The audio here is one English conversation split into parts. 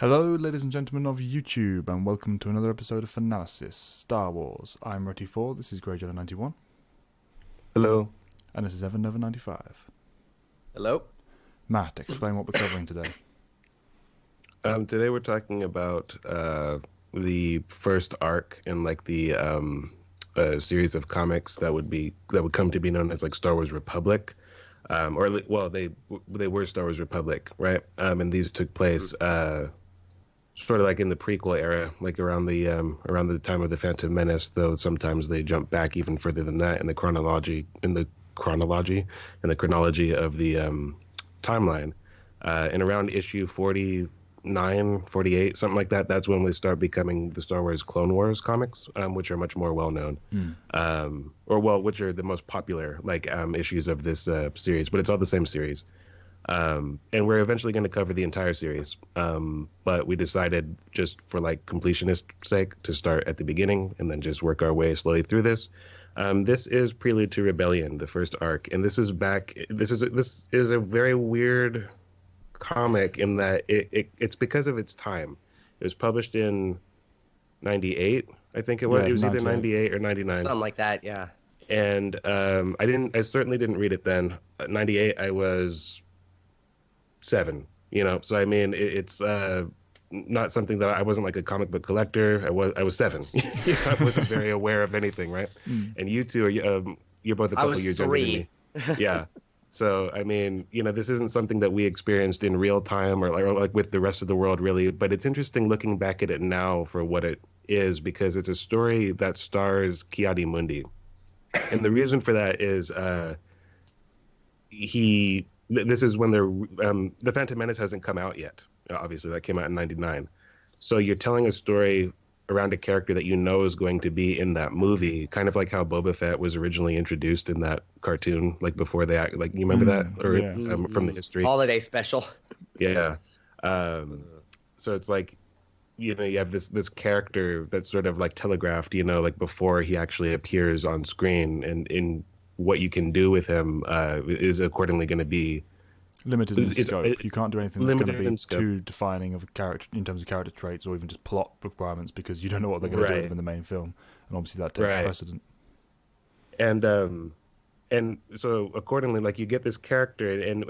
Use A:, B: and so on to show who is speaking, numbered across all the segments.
A: Hello, ladies and gentlemen of YouTube, and welcome to another episode of Fanalysis, Star Wars. I'm Rutty4, this is Greyjoy91.
B: Hello.
A: And this is Evan95.
C: Hello.
A: Matt, explain what we're covering today.
B: Today we're talking about the first arc in like the series of comics that would come to be known as like Star Wars Republic, they were Star Wars Republic, right? And these took place sort of like in the prequel era, like around the time of the Phantom Menace. Though sometimes they jump back even further than that in the chronology of the timeline. And around issue 49, 48, something like that, that's when we start becoming the Star Wars Clone Wars comics, which are much more well-known, which are the most popular issues of this series, but it's all the same series. And we're eventually going to cover the entire series, but we decided, just for like completionist sake, to start at the beginning and then just work our way slowly through this. This is Prelude to Rebellion, the first arc, and this is a very weird comic in that it's because of its time. It was published in 98, I think it was.
A: Yeah,
B: it was
A: 98.
B: Either 98 or 99.
C: Something like that, yeah.
B: And I certainly didn't read it then. 98, I was 7, so I mean it's not something that I wasn't like a comic book collector. I was 7. I wasn't very aware of anything, right? And you two you're both a couple years younger than me. Yeah. So I mean, this isn't something that we experienced in real time or like with the rest of the world, really, but it's interesting looking back at it now for what it is, because it's a story that stars Ki-Adi-Mundi. And the reason for that is this is when the Phantom Menace hasn't come out yet. Obviously, that came out in 99. So you're telling a story around a character that is going to be in that movie, kind of like how Boba Fett was originally introduced in that cartoon, like before they act. Like, you remember that, or from the history
C: holiday special.
B: Yeah. So it's like, you have this character that's sort of like telegraphed, like before he actually appears on screen, and in what you can do with him is accordingly going to be
A: Limited in scope. You can't do anything that's going to be
B: scope.
A: too defining of a character in terms of character traits or even just plot requirements, because you don't know what they're going to do with them in the main film, and obviously that takes precedent.
B: And so accordingly, like, you get this character, and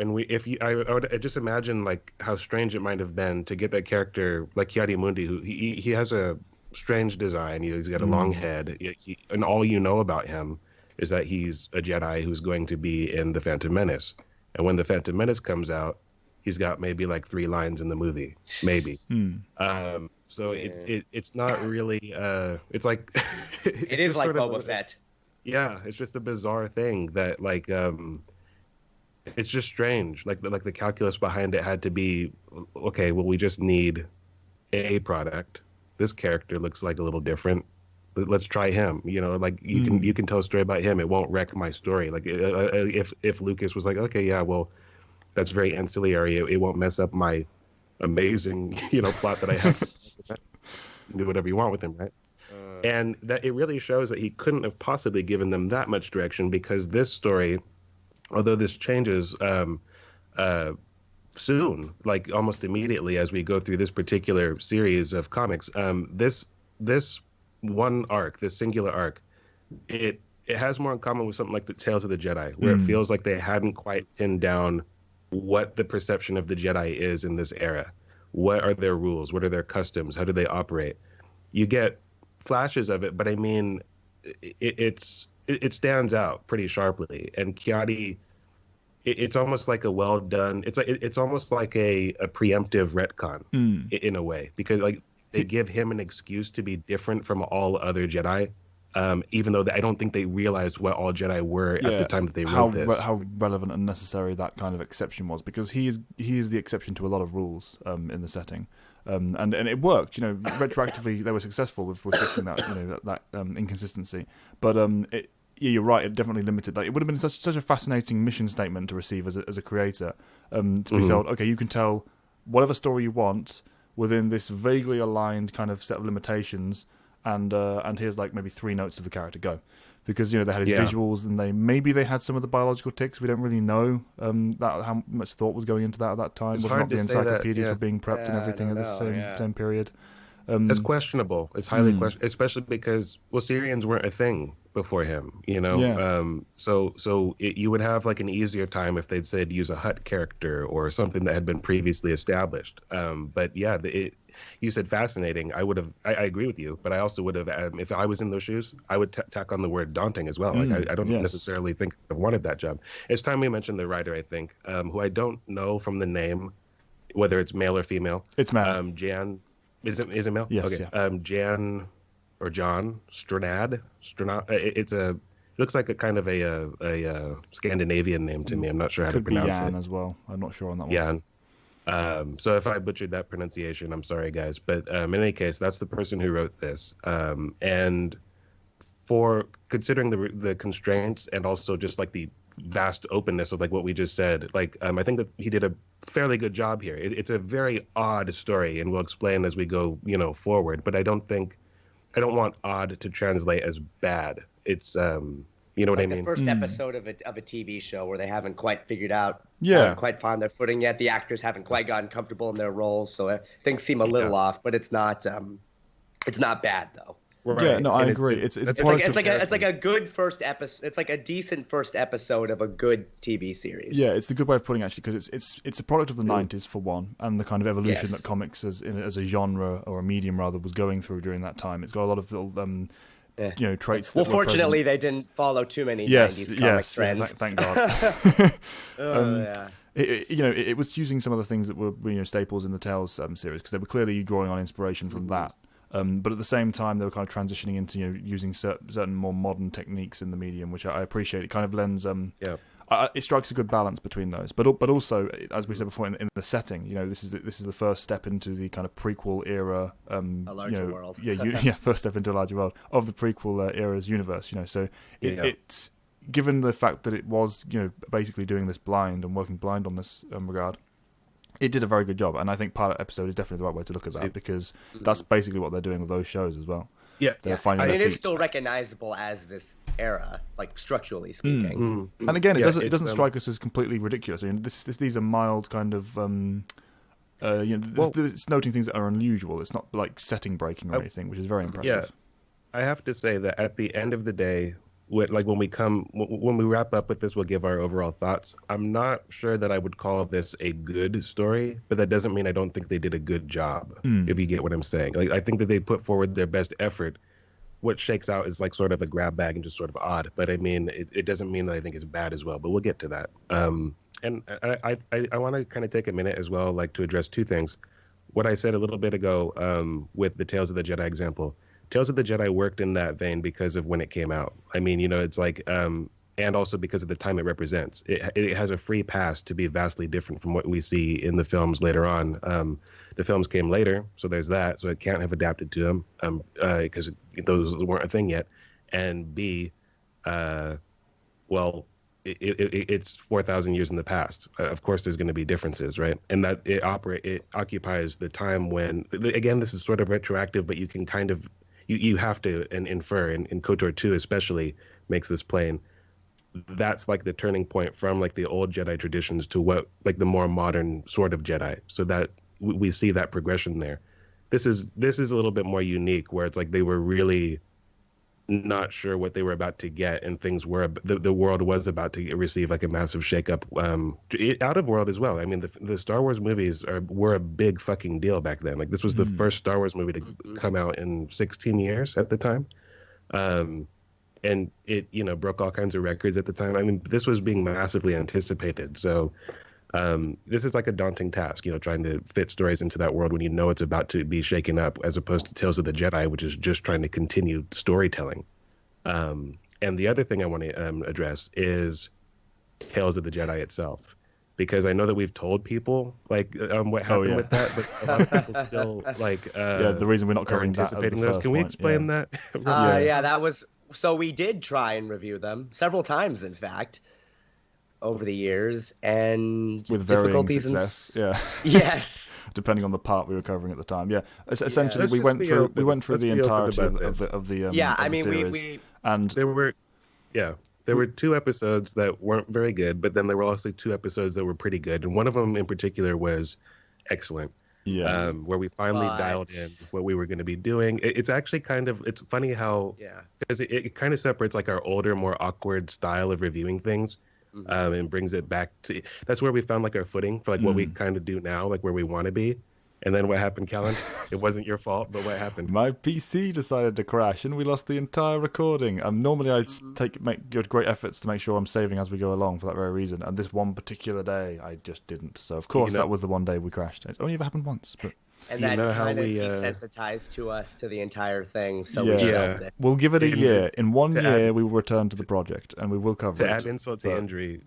B: I would just imagine like how strange it might have been to get that character like Ki-Adi-Mundi, who he has a strange design. He's got a long head, and all you know about him is that he's a Jedi who's going to be in the Phantom Menace. And when the Phantom Menace comes out, he's got maybe like 3 lines in the movie, maybe. So it's not really. It's like
C: it is like Boba Fett.
B: Yeah, it's just a bizarre thing that like it's just strange. Like the calculus behind it had to be, okay, well, we just need a product. This character looks like a little different. Let's try him. Like you can tell a story about him. It won't wreck my story. Like if Lucas was like, okay, yeah, well, that's very ancillary. It won't mess up my amazing plot that I have. Do whatever you want with him, right? And that it really shows that he couldn't have possibly given them that much direction, because this story, although this changes soon, like almost immediately as we go through this particular series of comics, this one arc, this singular arc, it has more in common with something like the Tales of the Jedi, where it feels like they hadn't quite pinned down what the perception of the Jedi is in this era. What are their rules? What are their customs? How do they operate? You get flashes of it, but I mean, it stands out pretty sharply. And Ki-Adi, it's almost like a well done. It's almost like a preemptive retcon in a way, because like they give him an excuse to be different from all other Jedi, even though I don't think they realized what all Jedi were at the time that they wrote this.
A: How relevant and necessary that kind of exception was, because he is the exception to a lot of rules in the setting, and it worked. Retroactively they were successful with fixing that that inconsistency. But you're right. It definitely limited. Like, it would have been such a fascinating mission statement to receive as a creator, to be told, okay, you can tell whatever story you want within this vaguely aligned kind of set of limitations, and here's like maybe 3 notes of the character, go. because they had his visuals, and maybe they had some of the biological ticks. We don't really know that how much thought was going into that at that time.
B: It's
A: Whether or
B: hard
A: not the
B: to say that,
A: encyclopedias were being prepped and everything at the same period.
B: It's questionable. It's highly questionable, especially because Cereans weren't a thing before him. So you would have like an easier time if they'd said use a Hutt character or something that had been previously established. But yeah, you said fascinating. I agree with you, but I also would have, if I was in those shoes, I would tack on the word daunting as well. I don't necessarily think I wanted that job. It's time we mentioned the writer, I think, who I don't know from the name, whether it's male or female.
A: It's male.
B: Jan, is it male?
A: Yes.
B: Okay.
A: Yeah.
B: Jan or John Stranad. It looks like a kind of a Scandinavian name to me. I'm not sure how to pronounce
A: Jan
B: it.
A: as well. I'm not sure on that one.
B: Jan. So if I butchered that pronunciation, I'm sorry, guys. But in any case, that's the person who wrote this. And for considering the constraints and also just like the vast openness of like what we just said, like I think that he did a fairly good job here. It's a very odd story, and we'll explain as we go, forward. But I don't want odd to translate as bad. It's you know what I mean?
C: The first episode of a TV show where they haven't quite figured out,
A: Yeah.
C: haven't quite found their footing yet. The actors haven't quite gotten comfortable in their roles, so things seem a little off. But it's not bad though.
B: Right.
A: Yeah, no, I agree. It's
C: like a good first episode. It's like a decent first episode of a good TV series.
A: Yeah, it's the good way of putting it, actually, because it's a product of the 90s for one, and the kind of evolution that comics as a genre or a medium rather was going through during that time. It's got a lot of little traits.
C: Well, fortunately, they didn't follow too many 90s comic trends.
A: Thank God.
C: Yeah.
A: It was using some of the things that were staples in the Tales series, because they were clearly drawing on inspiration from that. But at the same time, they were kind of transitioning into using certain more modern techniques in the medium, which I appreciate. It kind of lends it strikes a good balance between those. But also, as we said before, in the setting, this is the first step into the kind of prequel era.
C: A larger world.
A: First step into a larger world of the prequel era's universe. So it's given the fact that it was basically doing this blind and working blind on this regard. It did a very good job, and I think pilot episode is definitely the right way to look at that, because that's basically what they're doing with those shows as well.
B: Yeah,
A: they're finding their
C: it is
A: feet.
C: still recognizable as this era, like structurally speaking.
A: And again, it doesn't strike us as completely ridiculous. These are mild kind of. It's noting things that are unusual. It's not like setting breaking or anything, which is very impressive.
B: Yeah, I have to say that at the end of the day, when we wrap up with this, we'll give our overall thoughts. I'm not sure that I would call this a good story, but that doesn't mean I don't think they did a good job, if you get what I'm saying. Like, I think that they put forward their best effort. What shakes out is like sort of a grab bag and just sort of odd, but I mean, it doesn't mean that I think it's bad as well, but we'll get to that. And I want to kind of take a minute as well, like to address two things. What I said a little bit ago with the Tales of the Jedi example. Tales of the Jedi worked in that vein because of when it came out. I mean, it's like, and also because of the time it represents. It has a free pass to be vastly different from what we see in the films later on. The films came later, so there's that. So it can't have adapted to them because those weren't a thing yet. And B, it's 4,000 years in the past. Of course, there's going to be differences, right? And that it occupies the time when, again, this is sort of retroactive, but you can kind of, you have to infer, and KOTOR 2 especially makes this plain. That's like the turning point from like the old Jedi traditions to what like the more modern sort of Jedi. So that we see that progression there. This is a little bit more unique, where it's like they were really not sure what they were about to get, and things were the world was about to receive like a massive shakeup out of world as well. I mean, the Star Wars movies were a big fucking deal back then. Like, this was the first Star Wars movie to come out in 16 years at the time, and it broke all kinds of records at the time. I mean, this was being massively anticipated. So this is like a daunting task, trying to fit stories into that world when it's about to be shaken up, as opposed to Tales of the Jedi, which is just trying to continue storytelling. And the other thing I want to address is Tales of the Jedi itself, because I know that we've told people like what happened with that, but a lot of people still like
A: the reason we're not covering that.
B: Can we explain that?
C: That was so we did try and review them several times, in fact, over the years, and
A: with varying success.
C: Yes.
A: Depending on the part we were covering at the time. Yeah. Essentially, we went through the entirety of the series.
C: We
A: and
B: Yeah. There were 2 episodes that weren't very good, but then there were also 2 episodes that were pretty good. And one of them in particular was excellent.
A: Yeah.
B: Where we finally
C: But
B: dialed in what we were going to be doing. It's actually it's funny how,
C: yeah.
B: because it kind of separates like our older, more awkward style of reviewing things, and brings it back to, that's where we found like our footing for like what we kind of do now, like where we want to be. And then what happened, Callan? It wasn't your fault, but what happened?
A: My PC decided to crash, and we lost the entire recording. Normally I make good great efforts to make sure I'm saving as we go along for that very reason. And this one particular day, I just didn't. So of course that was the one day we crashed. It's only ever happened once, but
C: And that kind of desensitized us to the entire thing, so we shelved it.
A: We'll give it a year. In 1 year, we will return to the project, and we will cover it.
B: To add insult to injury,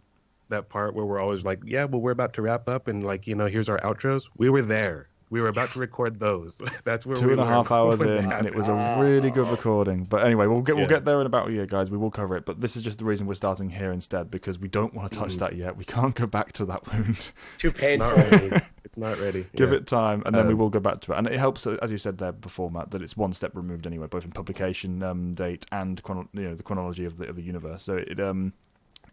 B: that part where we're always like, yeah, well, we're about to wrap up, and like, here's our outros. We were there. We were about to record those. That's where
A: 2.5 hours in, and it was a really good recording. But anyway, we'll get there in about a year, guys. We will cover it. But this is just the reason we're starting here instead, because we don't want to touch that yet. We can't go back to that wound.
C: Too painful.
B: It's not ready.
A: Give it time, and then we will go back to it. And it helps, as you said there before, Matt, that it's one step removed anyway, both in publication date and the chronology of the universe. So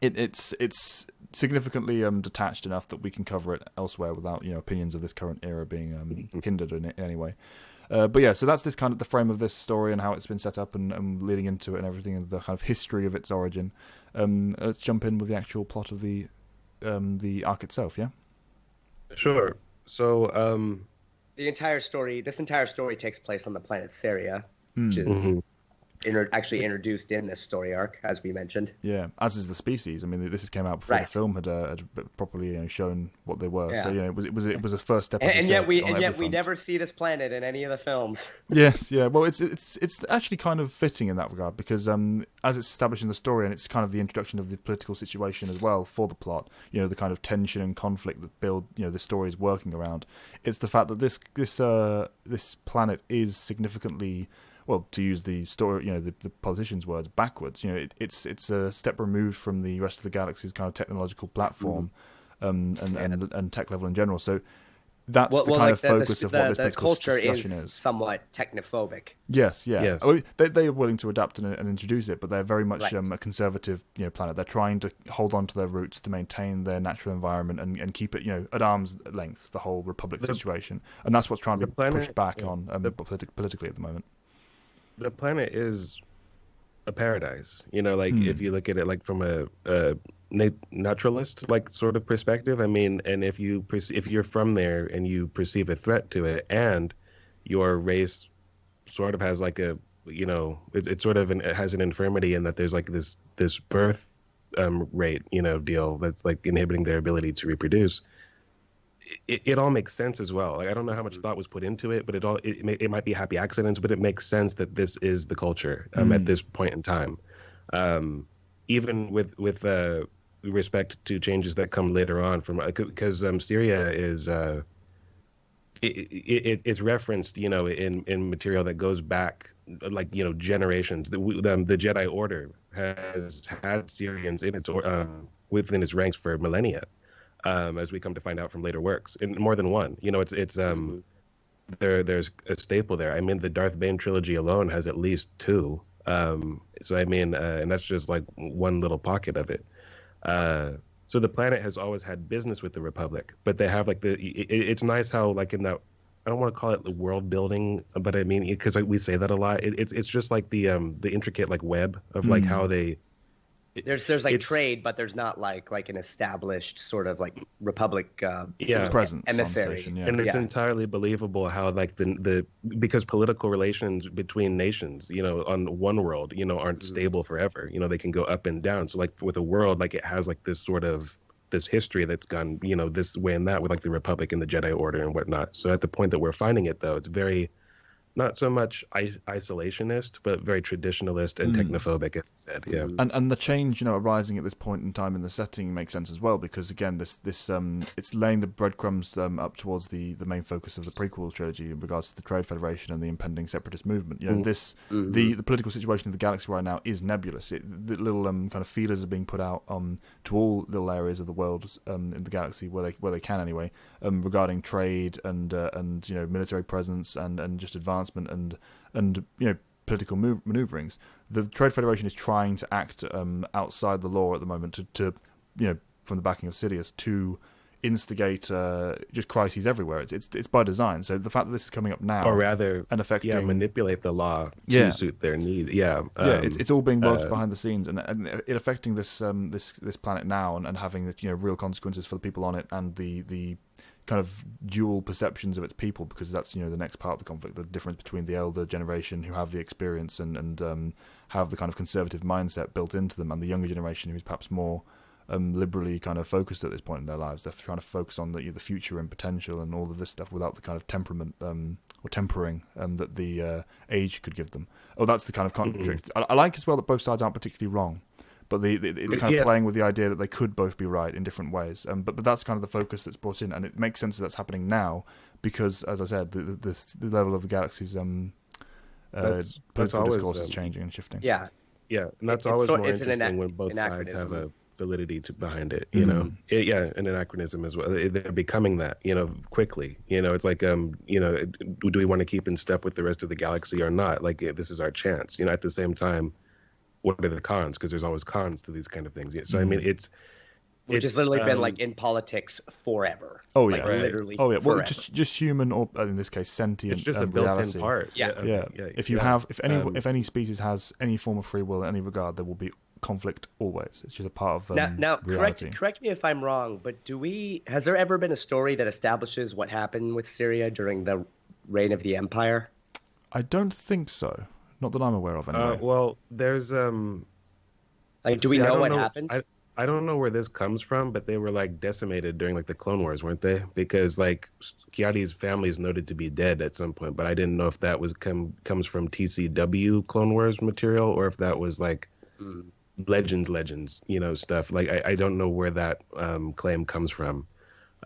A: it's significantly detached enough that we can cover it elsewhere without opinions of this current era being hindered in any way. But yeah, so that's this kind of the frame of this story and how it's been set up and leading into it and everything, and the kind of history of its origin. Let's jump in with the actual plot of the arc itself. Yeah.
B: Sure. So
C: this entire story takes place on the planet Cerea, which is actually introduced in this story arc, as we mentioned.
A: Yeah, as is the species. I mean, this came out before the film had properly shown what they were. Yeah. So it was a first step.
C: And yet we never see this planet in any of the films.
A: Yes, yeah. Well, it's actually kind of fitting in that regard because as it's established in the story, and it's kind of the introduction of the political situation as well for the plot. The kind of tension and conflict that the story is working around. It's the fact that this planet is significantly, well, to use the story, the politicians' words, backwards. It's a step removed from the rest of the galaxy's kind of technological platform, and tech level in general. So that's the kind of focus of what this political discussion is.
C: Somewhat technophobic.
A: Yes, yeah. Yes. I mean, they are willing to adapt and introduce it, but they're very much a conservative, planet. They're trying to hold on to their roots to maintain their natural environment and keep it, at arm's length. The whole Republic situation, and that's what's trying to be pushed back on politically at the moment.
B: The planet is a paradise, if you look at it like from a naturalist like sort of perspective. I mean, and if you're from there and you perceive a threat to it, and your race sort of has like it has an infirmity in that there's like this birth rate deal that's like inhibiting their ability to reproduce. It all makes sense as well. Like, I don't know how much thought was put into it, but it might be happy accidents, but it makes sense that this is the culture at this point in time. Even with respect to changes that come later on because Cerea is it's referenced in material that goes back like generations. The Jedi Order has had Cereans in its within its ranks for millennia. As we come to find out from later works, in more than one. There's a staple there. I mean, the Darth Bane trilogy alone has at least 2. So I mean, and that's just like one little pocket of it. So the planet has always had business with the Republic, but they have like it's nice how like in that, I don't want to call it the world building, but I mean, because we say that a lot. It's just like the intricate like web of like how they.
C: There's like trade, but there's not like an established sort of like Republic
A: presence
C: emissary.
B: And it's entirely believable how like because political relations between nations, on one world, aren't stable forever. They can go up and down. So like with a world, like it has like this sort of this history that's gone, this way and that with like the Republic and the Jedi Order and whatnot. So at the point that we're finding it, though, it's very not so much isolationist, but very traditionalist and technophobic, as I said. Yeah,
A: and the change, arising at this point in time in the setting makes sense as well, because again, this it's laying the breadcrumbs up towards the main focus of the prequel trilogy in regards to the Trade Federation and the impending separatist movement. The political situation of the galaxy right now is nebulous. The little kind of feelers are being put out to all little areas of the world in the galaxy where they can anyway, regarding trade and military presence and just advancement and political maneuverings. The Trade Federation is trying to act outside the law at the moment to from the backing of Sidious to instigate just crises everywhere. It's by design. So the fact that this is coming up now,
B: or rather,
A: and affecting,
B: manipulate the law to suit their need.
A: It's all being worked behind the scenes, and it affecting this planet now, and having real consequences for the people on it, and the kind of dual perceptions of its people, because that's the next part of the conflict, the difference between the elder generation who have the experience and have the kind of conservative mindset built into them, and the younger generation who's perhaps more liberally kind of focused at this point in their lives. They're trying to focus on the future and potential and all of this stuff without the kind of temperament or tempering that the age could give them. Oh, that's the kind of conflict. I like as well that both sides aren't particularly wrong, but it's kind of playing with the idea that they could both be right in different ways. But that's kind of the focus that's brought in, and it makes sense that that's happening now because, as I said, the level of the galaxy's political discourse is changing and shifting.
C: Yeah,
B: and that's always more interesting when both sides have a validity behind it, an anachronism as well. They're becoming that, quickly. It's like, do we want to keep in step with the rest of the galaxy or not? Like, this is our chance. At the same time, what are the cons? Because there's always cons to these kind of things. So I mean,
C: which has literally been like in politics forever.
A: Oh yeah,
C: literally.
A: Oh yeah.
C: Forever.
A: Well, just human, or in this case, sentient.
B: It's just a built-in part.
A: Yeah. If any species has any form of free will in any regard, there will be conflict always. It's just a part of
C: now
A: reality.
C: correct me if I'm wrong, but has there ever been a story that establishes what happened with Cerea during the reign of the Empire?
A: I don't think so. Not that I'm aware of, anyway.
B: Well, there's
C: do we know what happened?
B: I don't know where this comes from, but they were like decimated during like the Clone Wars, weren't they? Because like Ki-Adi's family is noted to be dead at some point, but I didn't know if that was comes from TCW Clone Wars material or if that was like legends, stuff. Like I don't know where that claim comes from.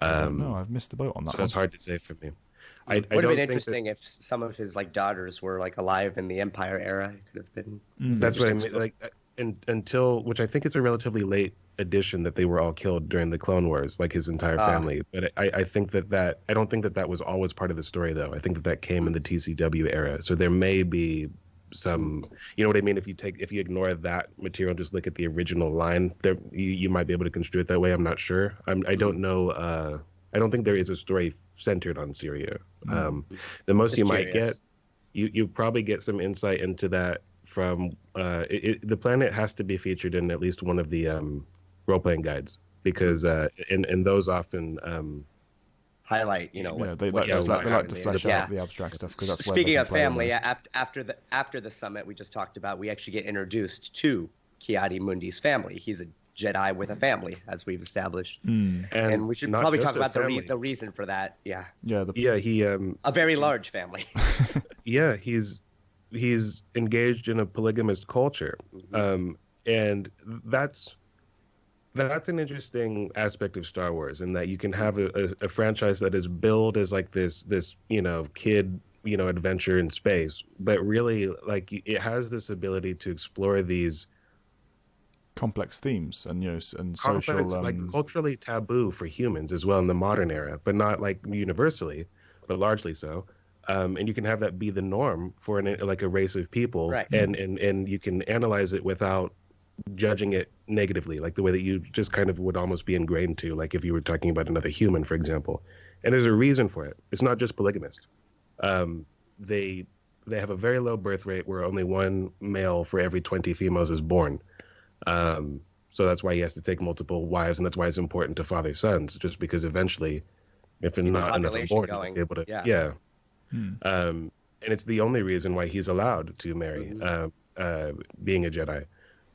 A: No, I've missed the boat on that.
B: So it's hard to say for me.
C: It would have been interesting if some of his like daughters were like alive in the Empire era. It could have been.
B: That's what I mean. Like until, which I think it's a relatively late addition that they were all killed during the Clone Wars, like his entire family. But I think that I don't think that was always part of the story, though. I think that came in the TCW era. So there may be some, you know what I mean? If you ignore that material, just look at the original line, there you might be able to construe it that way. I'm not sure. I don't know. I don't think there is a story centered on Cerea. The most just you might get, you probably get some insight into that from the planet has to be featured in at least one of the role-playing guides, because and those often
C: highlight,
A: they like to flesh out the abstract stuff. Because that's
C: speaking of family, after the summit we just talked about, we actually get introduced to Ki-Adi-Mundi's family. He's a Jedi with a family, as we've established, and we should probably talk about the reason for that. He a very large family.
B: He's engaged in a polygamist culture, and that's an interesting aspect of Star Wars, in that you can have a franchise that is billed as like this kid adventure in space, but really like it has this ability to explore these
A: complex themes and and
B: complex,
A: social
B: like culturally taboo for humans as well in the modern era, but not like universally, but largely so. And you can have that be the norm for a race of people,
C: right.
B: and you can analyze it without judging it negatively, like the way that you just kind of would almost be ingrained to, like if you were talking about another human, for example. And there's a reason for it. It's not just polygamist. They have a very low birth rate where only one male for every 20 females is born. So that's why he has to take multiple wives, and that's why it's important to father sons, just because eventually, if not enough are born, he'll be able to. And it's the only reason why he's allowed to marry, being a Jedi.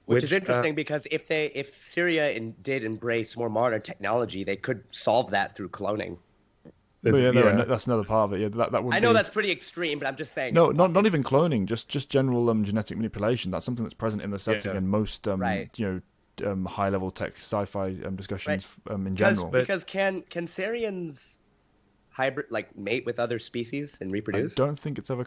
C: Which is interesting, because if Cerea did embrace more modern technology, they could solve that through cloning.
A: That's another part of it. Yeah, that would.
C: I know that's pretty extreme, but I'm just saying.
A: No, not even cloning. Just general genetic manipulation. That's something that's present in the setting and most high level tech sci-fi discussions in general.
C: Because can Cereans hybrid mate with other species and reproduce?
A: I don't think it's ever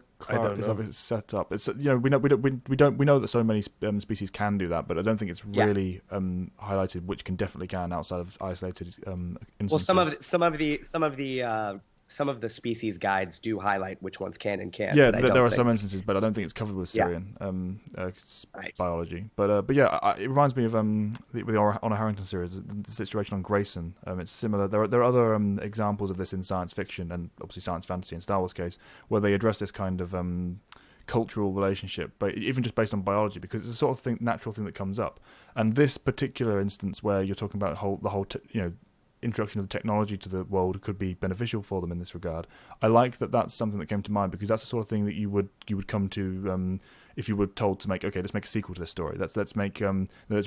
A: set up. It's we know that so many species can do that, but I don't think it's really highlighted which definitely can outside of isolated instances.
C: Well, some of the some of the species guides do highlight which ones can and can't.
A: Yeah, there are some instances, but I don't think it's covered with Cerean biology. But yeah, it reminds me of with the Honor Harrington series, the situation on Grayson. It's similar. There are other examples of this in science fiction and obviously science fantasy in Star Wars case, where they address this kind of cultural relationship, but even just based on biology, because it's a sort of natural thing that comes up. And this particular instance where you're talking about the whole introduction of the technology to the world could be beneficial for them in this regard. I like that that's something that came to mind, because that's the sort of thing that you would come to if you were told to make, okay, let's make a sequel to this story. Let's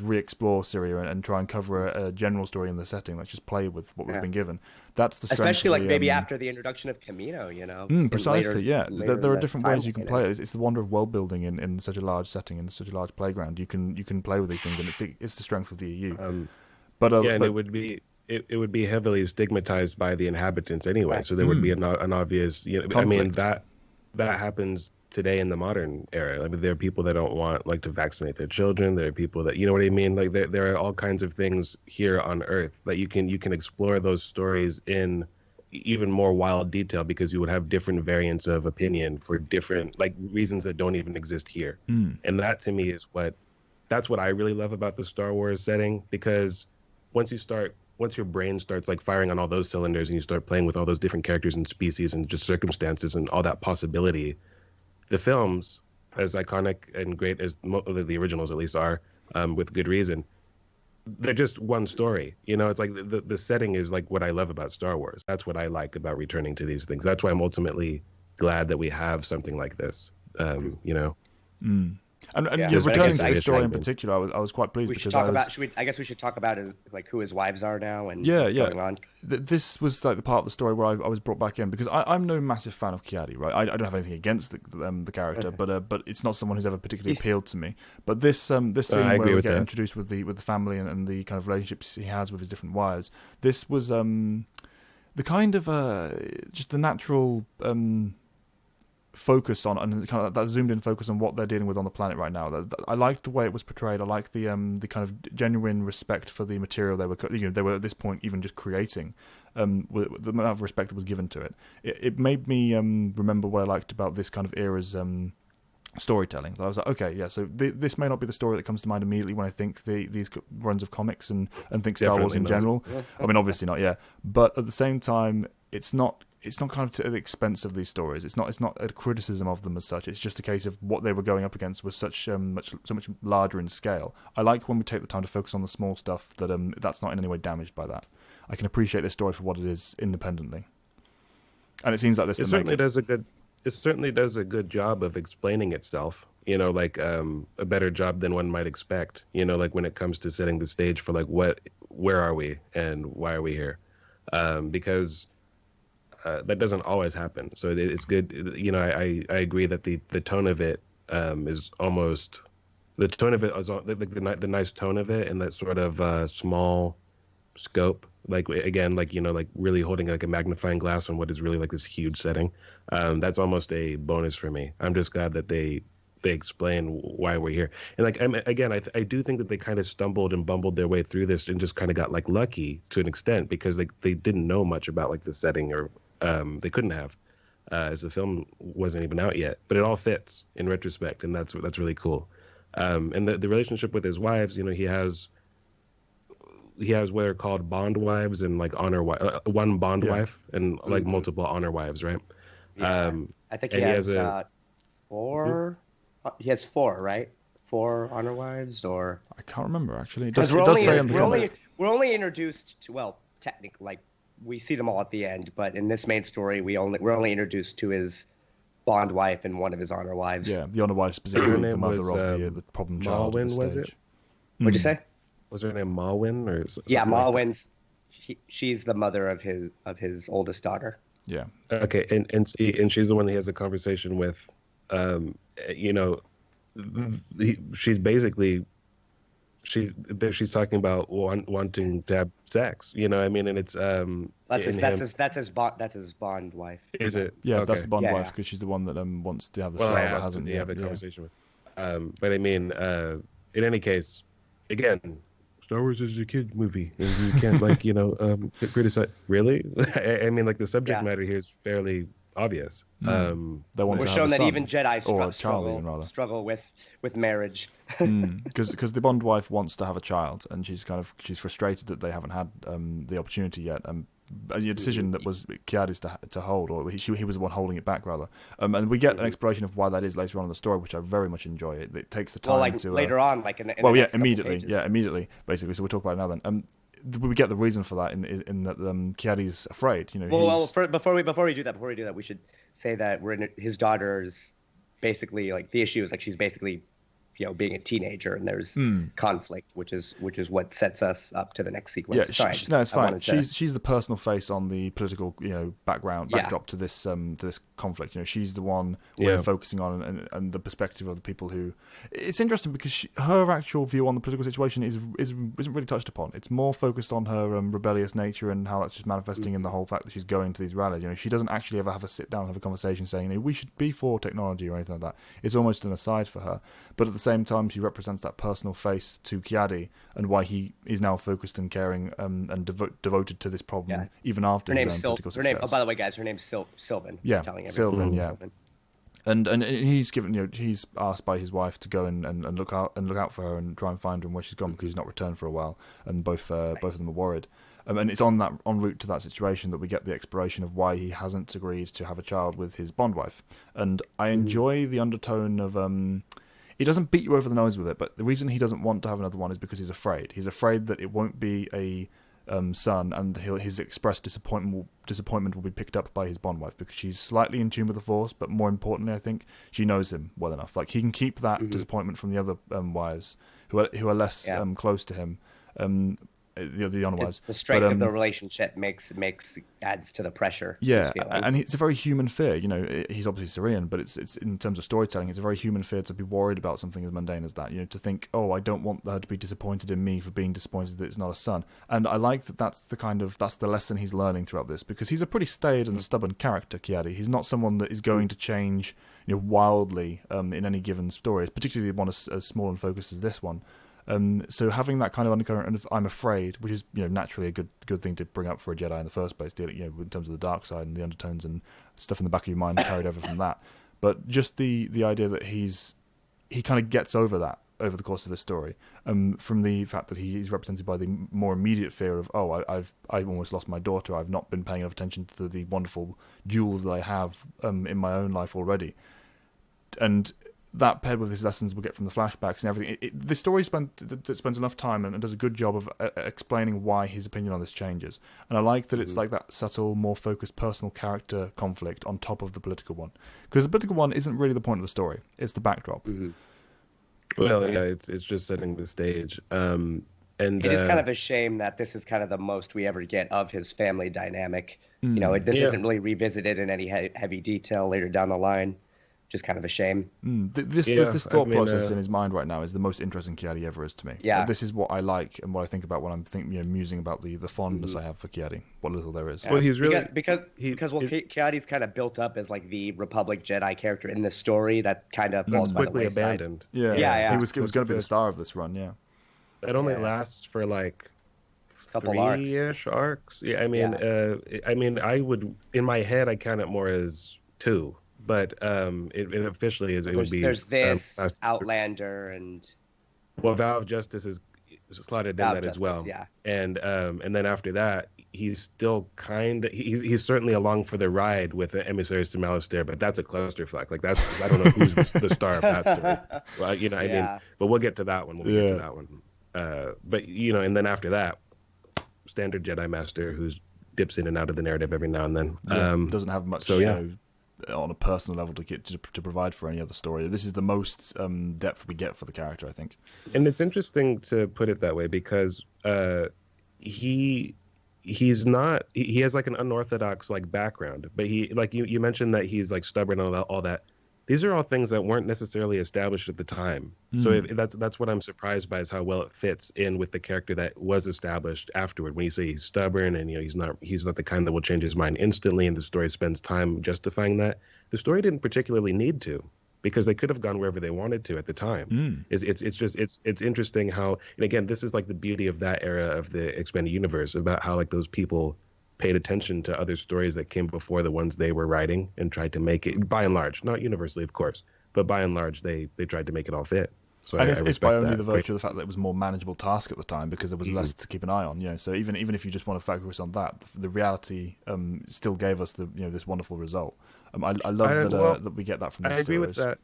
A: re-explore Cerea and try and cover a general story in the setting. Let's just play with what we've been given. That's the strength.
C: Especially like maybe after the introduction of Camino,
A: precisely, there are different ways you can play it. It's the wonder of world building in such a large setting, in such a large playground. You can play with these things, and it's the strength of the EU.
B: And it would be heavily stigmatized by the inhabitants anyway. Right. So there would be an obvious,
A: conflict.
B: I mean, that happens today in the modern era. I mean, there are people that don't want to vaccinate their children. There are people that, you know what I mean? Like there are all kinds of things here on Earth that you can explore those stories in even more wild detail, because you would have different variants of opinion for different reasons that don't even exist here. And that to me that's what I really love about the Star Wars setting, because once your brain starts firing on all those cylinders and you start playing with all those different characters and species and just circumstances and all that possibility, the films, as iconic and great as the originals at least are, with good reason, they're just one story. It's like the setting is what I love about Star Wars. That's what I like about returning to these things. That's why I'm ultimately glad that we have something like this.
A: And returning to the story in particular, I was quite pleased because
C: I guess we should talk about who his wives are now and what's going on.
A: This was the part of the story where I was brought back in, because I'm no massive fan of Ki-Adi, right? I don't have anything against the character, but it's not someone who's ever particularly appealed to me. But this scene where we get introduced with the family and the kind of relationships he has with his different wives, this was the kind of just the natural focus on, and kind of that zoomed in focus on what they're dealing with on the planet right now. I liked the way it was portrayed. I liked the kind of genuine respect for the material they were at this point even just creating, with the amount of respect that was given to it. It made me remember what I liked about this kind of era's storytelling. That I was like, okay, yeah, so this may not be the story that comes to mind immediately when I think these runs of comics and think Star Wars in general. I mean, obviously not, yeah, but at the same time, it's not kind of to the expense of these stories. It's not a criticism of them as such. It's just a case of what they were going up against was so much larger in scale. I like when we take the time to focus on the small stuff, that's not in any way damaged by that. I can appreciate this story for what it is independently, and it seems like this.
B: It certainly does a good job of explaining itself. A better job than one might expect. When it comes to setting the stage for where are we and why are we here, because. That doesn't always happen, so it's good. I agree that the tone of it is almost the tone of it is the nice tone of it, and that sort of small scope. Really holding a magnifying glass on what is really this huge setting. That's almost a bonus for me. I'm just glad that they explain why we're here. And I do think that they kind of stumbled and bumbled their way through this and just kind of got lucky to an extent, because they didn't know much about the setting, or they couldn't have, as the film wasn't even out yet. But it all fits in retrospect, and that's really cool. And the relationship with his wives, he has what are called bond wives and honor one bond wife and multiple honor wives, right?
C: Yeah. I think he has 4. He has 4, right? 4 honor wives, or
A: I can't remember actually. It does say in the comic.
C: We're only introduced to technically. We see them all at the end, but in this main story, we're only introduced to his bond wife and one of his honor wives.
A: Yeah, the honor wife specifically, the mother of the problem child.
B: Malwyn,
A: at the stage.
B: was it?
C: What'd you say?
B: Was her name Malwyn or something?
C: Yeah, Malwyn's. She's the mother of his oldest daughter.
A: Yeah.
B: Okay, and she's the one that he has a conversation with. She's basically. She's talking about wanting to have sex, and it's
C: that's his bond wife.
B: Is it?
A: Yeah,
B: okay.
A: That's the bond wife, because she's the one that wants to have the child that hasn't yet.
B: Have a conversation with. But I mean, in any case, again, Star Wars is a kid movie, and you can't criticize. Really? I mean, like the subject matter here is fairly obvious.
C: We're shown that even Jedi struggle with marriage.
A: Because the Bond wife wants to have a child, and she's frustrated that they haven't had the opportunity yet. A decision that was Ki-Adi's to hold, or he was the one holding it back rather. And we get an exploration of why that is later on in the story, which I very much enjoy. It takes the time to
C: later on, like in
A: immediately, basically. So we'll talk about it now. Then we get the reason for that in that Ki-Adi's afraid.
C: Before we do that, we should say that his daughter's basically like the issue is like she's basically being a teenager, and there's conflict, which is what sets us up to the next sequence.
A: Yeah, it's fine. She's the personal face on the political, backdrop to this conflict. She's the one we're focusing on, and the perspective of the people who. It's interesting because her actual view on the political situation isn't really touched upon. It's more focused on her rebellious nature and how that's just manifesting in the whole fact that she's going to these rallies. She doesn't actually ever have a sit down and have a conversation saying we should be for technology or anything like that. It's almost an aside for her, but at the same time, she represents that personal face to Ki-Adi and why he is now focused and caring and devoted to this problem even after his own political success.
C: Oh, by the way, guys, her name's Sylvan.
A: Yeah,
C: Sylvan.
A: Yeah. And he's given he's asked by his wife to go and look out for her and try and find her and where she's gone because she's not returned for a while, and both of them are worried. And it's en route to that situation that we get the exploration of why he hasn't agreed to have a child with his Bond wife. And I enjoy the undertone of he doesn't beat you over the nose with it, but the reason he doesn't want to have another one is because he's afraid. He's afraid that it won't be a son, and his expressed disappointment will be picked up by his Bond wife because she's slightly in tune with the Force, but more importantly, I think she knows him well enough. Like he can keep that disappointment from the other wives who are less close to him. The honor wives.
C: The strength of the relationship adds to the pressure.
A: Yeah, and it's a very human fear. He's obviously Cerean, but it's in terms of storytelling, it's a very human fear to be worried about something as mundane as that. To think, I don't want her to be disappointed in me for being disappointed that it's not a son. And I like that. That's the lesson he's learning throughout this, because he's a pretty staid and stubborn character, Ki-Adi. He's not someone that is going to change, wildly in any given story, particularly one as small and focused as this one. So having that kind of undercurrent of I'm afraid, which is naturally a good thing to bring up for a Jedi in the first place, in terms of the dark side and the undertones and stuff in the back of your mind carried over from that. But just the idea that he kind of gets over that over the course of the story, from the fact that he's represented by the more immediate fear of I've almost lost my daughter. I've not been paying enough attention to the wonderful jewels that I have in my own life already, and that paired with his lessons we'll get from the flashbacks and everything. The story spends enough time and does a good job of explaining why his opinion on this changes. And I like that it's like that subtle, more focused personal character conflict on top of the political one. Because the political one isn't really the point of the story. It's the backdrop.
B: Mm-hmm. Well, yeah, it's just setting the stage. And
C: it is kind of a shame that this is kind of the most we ever get of his family dynamic. This isn't really revisited in any heavy detail later down the line. Just kind of a shame.
A: This thought process in his mind right now is the most interesting Ki-Adi ever is to me.
C: Yeah.
A: This is what I like and what I think about when I'm musing about the fondness I have for Ki-Adi, what little there is.
C: Yeah. Well, he's really because Ki-Adi's kind of built up as like the Republic Jedi character in this story that kind of falls by the wayside.
B: Abandoned.
A: Yeah. He was going to be the star of this run. Yeah.
B: It only lasts for like
C: couple
B: 3-ish arcs. Yeah. I mean, I would in my head I count it more as 2. But it officially is.
C: There's this Outlander and.
B: Well, Vow of Justice is slotted in that as well.
C: Yeah.
B: And then after that, he's still he's certainly along for the ride with the Emissaries to Malastare, but that's a clusterfuck. Like that's I don't know who's the star of that story. Well, I mean, but we'll get to that one. Get to that one. But and then after that, standard Jedi Master who's dips in and out of the narrative every now and then.
A: Doesn't have much. On a personal level to provide for any other story. This is the most depth we get for the character, I think.
B: And it's interesting to put it that way because he has like an unorthodox like background, but he like you mentioned that he's like stubborn and all that. These are all things that weren't necessarily established at the time. So that's what I'm surprised by is how well it fits in with the character that was established afterward. When you say he's stubborn and he's not the kind that will change his mind instantly, and the story spends time justifying that. The story didn't particularly need to, because they could have gone wherever they wanted to at the time. It's interesting how, and again, this is like the beauty of that era of the expanded universe, about how like those people paid attention to other stories that came before the ones they were writing and tried to make it, by and large, not universally of course, but by and large they tried to make it all fit. So
A: and
B: I
A: it's by only
B: that.
A: the virtue of the fact that it was a more manageable task at the time, because there was less to keep an eye on. So even if you just want to focus on that, the reality still gave us this wonderful result. I love that we get that from these
B: agree
A: stories.
B: with that.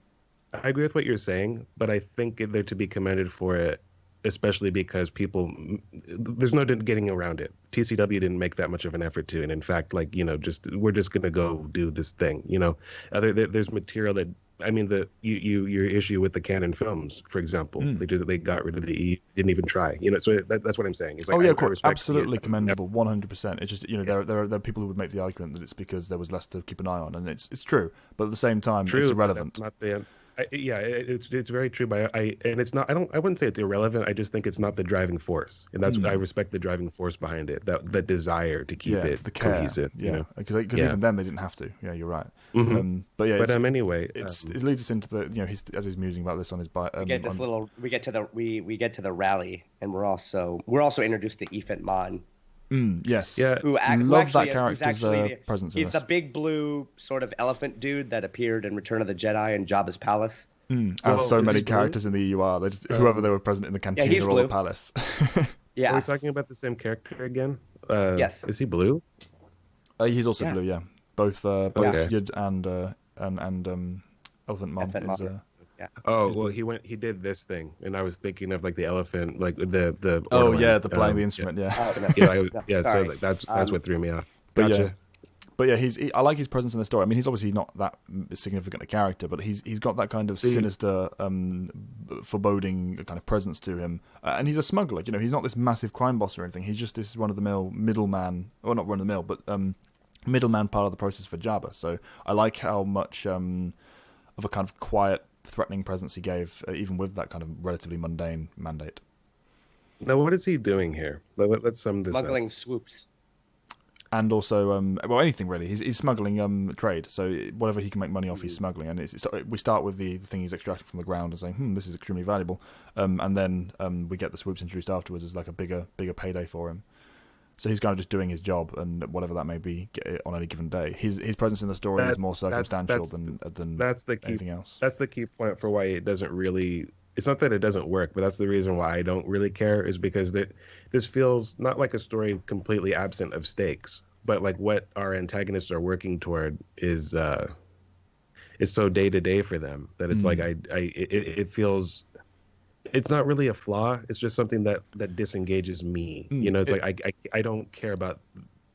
B: I agree with what you're saying, but I think they're to be commended for it, especially because there's no getting around it. TCW didn't make that much of an effort to, and in fact, like, we're just gonna go do this thing. There's material that, I mean, your issue with the canon films, for example, they got rid of the E, didn't even try. So that's what I'm saying. It's like,
A: of course, absolutely commendable, 100%. It's just there are people who would make the argument that it's because there was less to keep an eye on, and it's true, but at the same time, it's irrelevant.
B: That's not the it's very true. But and it's not. I wouldn't say it's irrelevant. I just think it's not the driving force, and that's I respect the driving force behind it. That desire to keep it cohesive.
A: Because even then they didn't have to. Yeah, you're right.
B: But anyway,
A: it leads us into the as he's musing about this on his bike.
C: We get to the rally, and we're also introduced to Ethan Mon.
A: Yes.
C: Yeah.
A: Love that character's presence.
C: He's the big blue sort of elephant dude that appeared in Return of the Jedi and Jabba's palace.
A: As so many characters in the EUR, whoever they were present in the cantina or the palace.
C: Yeah.
B: Are we talking about the same character again?
C: Yes.
B: Is he blue?
A: He's also blue. Yeah. Both Yid and Elephant Mom is.
B: He did this thing, and I was thinking of like the elephant, like the
A: playing the instrument,
B: So that's what threw me off. Gotcha.
A: But I like his presence in the story. I mean, he's obviously not that significant a character, but he's got that kind of sinister, foreboding kind of presence to him, and he's a smuggler. He's not this massive crime boss or anything. He's just this run-of-the-mill middleman, or not run-of-the-mill, but middleman part of the process for Jabba. So I like how much of a kind of quiet, threatening presence he gave, even with that kind of relatively mundane mandate.
B: Now, what is he doing here? Let's sum this
C: Smuggling
B: up.
C: swoops.
A: And also, anything really. He's smuggling trade, so whatever he can make money off, he's smuggling. And we start with the thing he's extracted from the ground and saying, this is extremely valuable. And then we get the swoops introduced afterwards as like a bigger payday for him. So he's kind of just doing his job, and whatever that may be on any given day. His presence in the story is more circumstantial than anything else.
B: That's the key point for why it doesn't really. It's not that it doesn't work, but that's the reason why I don't really care. Is because this feels not like a story completely absent of stakes, but like what our antagonists are working toward is so day to day for them that it's like it feels. It's not really a flaw. It's just something that disengages me. It's like I don't care about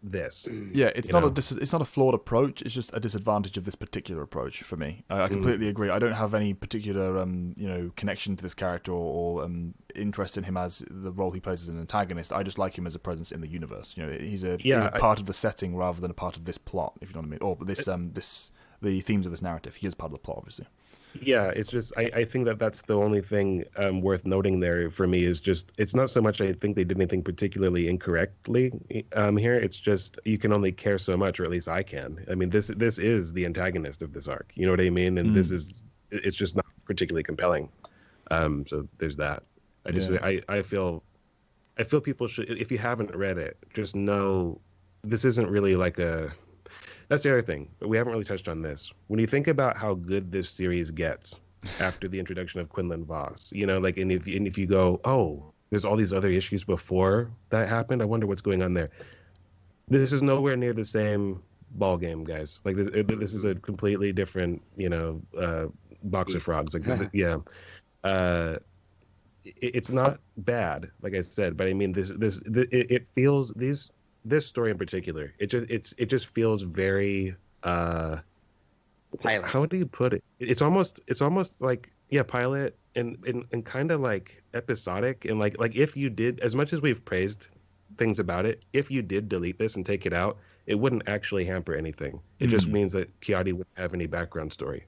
B: this.
A: Yeah, it's not a flawed approach. It's just a disadvantage of this particular approach for me. I completely agree. I don't have any particular connection to this character or interest in him as the role he plays as an antagonist. I just like him as a presence in the universe. He's a part of the setting rather than a part of this plot, if you know what I mean. Or the themes of this narrative. He is part of the plot, obviously.
B: Yeah, it's just I think that's the only thing worth noting there for me is just it's not so much I think they did anything particularly incorrectly here. It's just you can only care so much, or at least I can. I mean, this is the antagonist of this arc. You know what I mean? And it's just not particularly compelling. So there's that. I feel people should, if you haven't read it, just know this isn't really like a. That's the other thing, but we haven't really touched on this. When you think about how good this series gets after the introduction of Quinlan Vos, and if you go, oh, there's all these other issues before that happened, I wonder what's going on there. This is nowhere near the same ball game, guys. Like this is a completely different, box of frogs. Like, yeah, it's not bad, like I said, but I mean, it feels these. This story in particular, it just feels very
C: pilot.
B: How do you put it? It's almost like pilot and kind of like episodic, and like if you did, as much as we've praised things about it, if you did delete this and take it out, it wouldn't actually hamper anything. It just means that Ki-Adi wouldn't have any background story,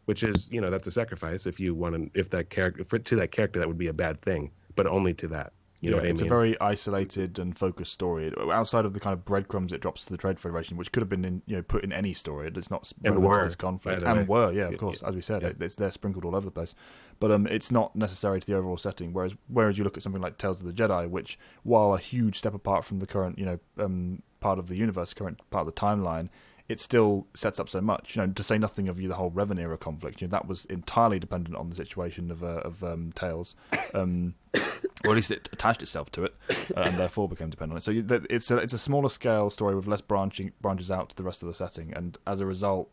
B: which is that's a sacrifice. If you want to, if that character to that character, that would be a bad thing, but only to that. You know what I mean?
A: It's a very isolated and focused story. Outside of the kind of breadcrumbs it drops to the Trade Federation, which could have been put in any story. It's not relevant to this conflict. And of course, as we said, they're sprinkled all over the place. But it's not necessary to the overall setting. Whereas you look at something like Tales of the Jedi, which, while a huge step apart from the current part of the universe, current part of the timeline, it still sets up so much, to say nothing of the whole Revan era conflict. That was entirely dependent on the situation of Tales, or at least it attached itself to it, and therefore became dependent on it. So it's a smaller scale story with less branches out to the rest of the setting, and as a result,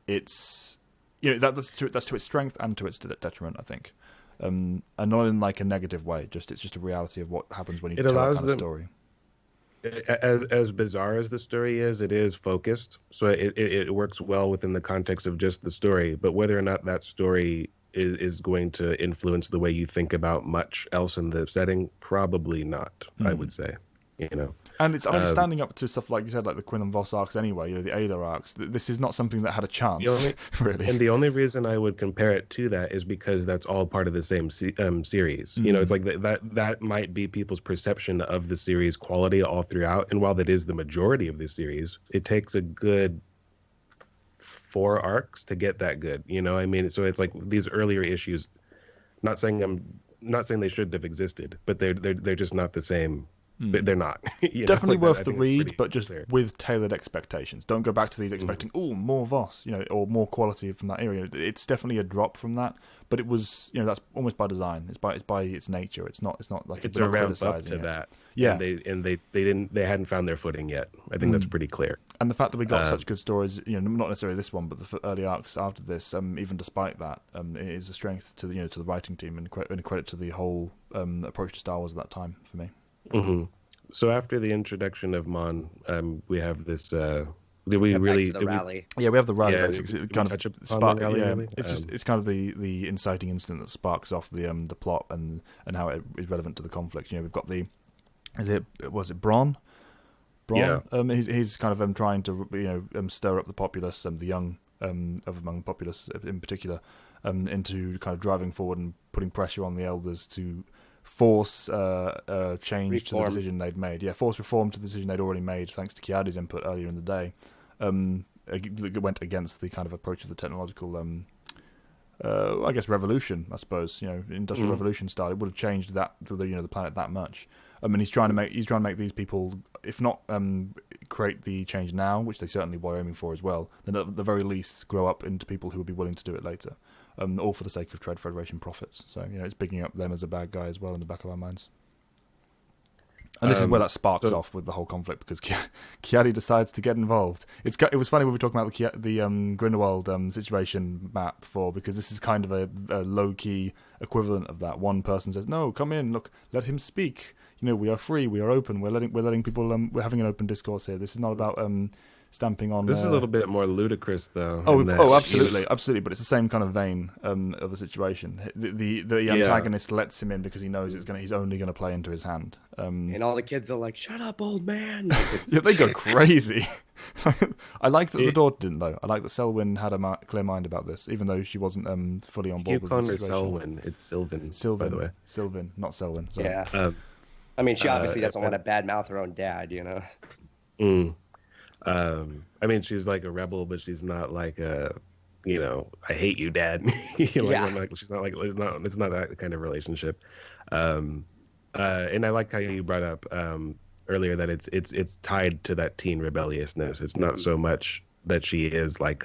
A: it's that's to its strength and to its detriment, I think, and not in like a negative way. It's just a reality of what happens when you tell that kind of story.
B: As bizarre as the story is, it is focused, so it works well within the context of just the story. But whether or not that story is going to influence the way you think about much else in the setting, probably not. I would say,
A: And it's standing up to stuff like you said, like the Quinn and Voss arcs anyway, the Ada arcs. This is not something that had a chance, really.
B: And the only reason I would compare it to that is because that's all part of the same series. It's like that might be people's perception of the series quality all throughout. And while that is the majority of the series, it takes a good 4 arcs to get that good. So it's like these earlier issues. Not saying they shouldn't have existed, but they're just not the same. But they're not.
A: Definitely worth the read, but just with tailored expectations. Don't go back to these expecting more Voss, or more quality from that area. It's definitely a drop from that, but it was, that's almost by design. It's by its nature. It's not like
B: it's a ramp up to that.
A: Yeah,
B: and they hadn't found their footing yet. I think that's pretty clear.
A: And the fact that we got such good stories, not necessarily this one, but the early arcs after this, even despite that, it is a strength to the to the writing team and a credit to the whole approach to Star Wars at that time for me.
B: Mm-hmm. So after the introduction of Mon, we have this.
C: Did we really rally?
A: Yeah, we have the rally. Yeah, it's kind of
B: rally, really?
A: It's kind of the inciting incident that sparks off the plot and how it is relevant to the conflict. We've got was it Bronn?
B: Yeah.
A: He's kind of trying to stir up the populace and the young among the populace in particular into kind of driving forward and putting pressure on the elders to force change to the decision they'd made. Yeah, force reform to the decision they'd already made, thanks to Ki-Adi's input earlier in the day. It went against the kind of approach of the technological, I guess, revolution. I suppose industrial revolution style. It would have changed the planet that much. He's trying to make these people, if not create the change now, which they certainly were aiming for as well, then at the very least grow up into people who would be willing to do it later. All for the sake of Trade Federation profits. So, it's bigging up them as a bad guy as well in the back of our minds. And this is where that sparks off with the whole conflict, because Ki-Adi decides to get involved. It was funny when we were talking about the Grindelwald situation map before, because this is kind of a low-key equivalent of that. One person says, "No, come in, look, let him speak. We are free, we are open, we're letting people, we're having an open discourse here. This is not about stamping on."
B: This is a little bit more ludicrous, though.
A: Absolutely, but it's the same kind of vein of the situation. The antagonist lets him in because he knows he's only going to play into his hand.
C: And all the kids are like, "Shut up, old man!"
A: Yeah, they go crazy. I like that the daughter didn't, though. I like that Selwyn had a clear mind about this, even though she wasn't fully on board with the situation.
B: You call her Selwyn. It's Sylvan, by the way.
A: Sylvan, not Selwyn. Sorry.
C: Yeah. She obviously doesn't want to badmouth her own dad,
B: She's like a rebel, but she's not like a, I hate you, Dad. She's not like it's not that kind of relationship. And I like how you brought up earlier that it's tied to that teen rebelliousness. It's not so much that she is like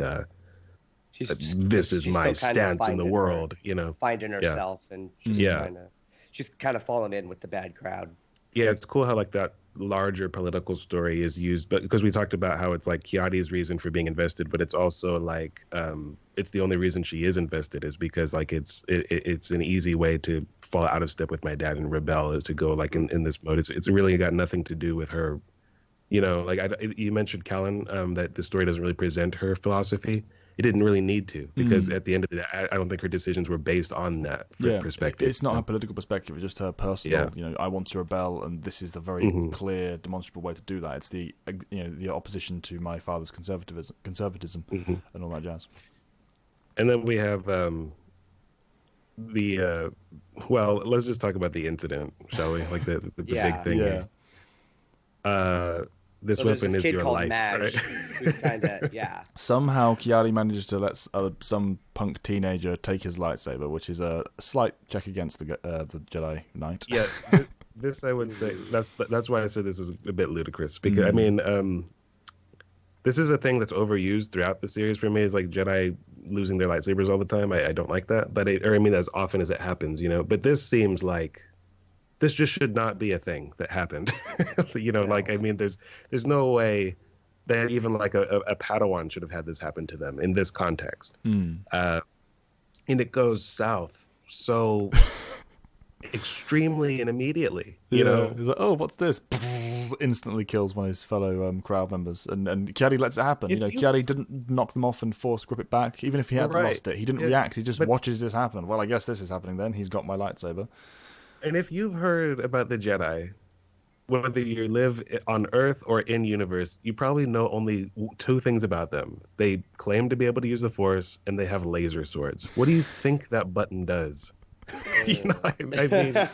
B: this is my stance in the world,
C: finding herself, and she's kind of fallen in with the bad crowd.
B: Yeah, it's cool how like that larger political story is used, but because we talked about how it's like Ki-Adi's reason for being invested, but it's also like it's the only reason she is invested is because like it's an easy way to fall out of step with my dad and rebel, to go like in this mode. It's really got nothing to do with her, you mentioned, Callan, that the story doesn't really present her philosophy. It didn't really need to, because at the end of the day, I don't think her decisions were based on that perspective.
A: It's not her political perspective; it's just her personal. I want to rebel, and this is the very clear, demonstrable way to do that. It's the the opposition to my father's conservatism, and all that jazz.
B: And then we have well, let's just talk about the incident, shall we? Like the big thing.
A: Yeah.
B: This
C: so
B: weapon
C: is
B: is your life,
C: Madge,
B: right?
C: who's kind of
A: Somehow Ki-Adi manages to let some punk teenager take his lightsaber, which is a slight check against the Jedi Knight.
B: Yeah, this I would say that's why I said this is a bit ludicrous, because I mean, this is a thing that's overused throughout the series for me. Is like Jedi losing their lightsabers all the time. I don't like that, but I mean as often as it happens, But this seems like this just should not be a thing that happened. Like I mean, there's no way that even like a Padawan should have had this happen to them in this context. And it goes south so extremely and immediately. He's
A: like, oh, what's this? Instantly kills one of his fellow crowd members, and Ki-Adi lets it happen. Ki-Adi didn't knock them off and force grip it back. Even if he had lost it, he didn't react. He just watches this happen. Well, I guess this is happening then. He's got my lightsaber.
B: And if you've heard about the Jedi, whether you live on Earth or in universe, you probably know only two things about them. They claim to be able to use the Force, and they have laser swords. What do you think that button does? I mean...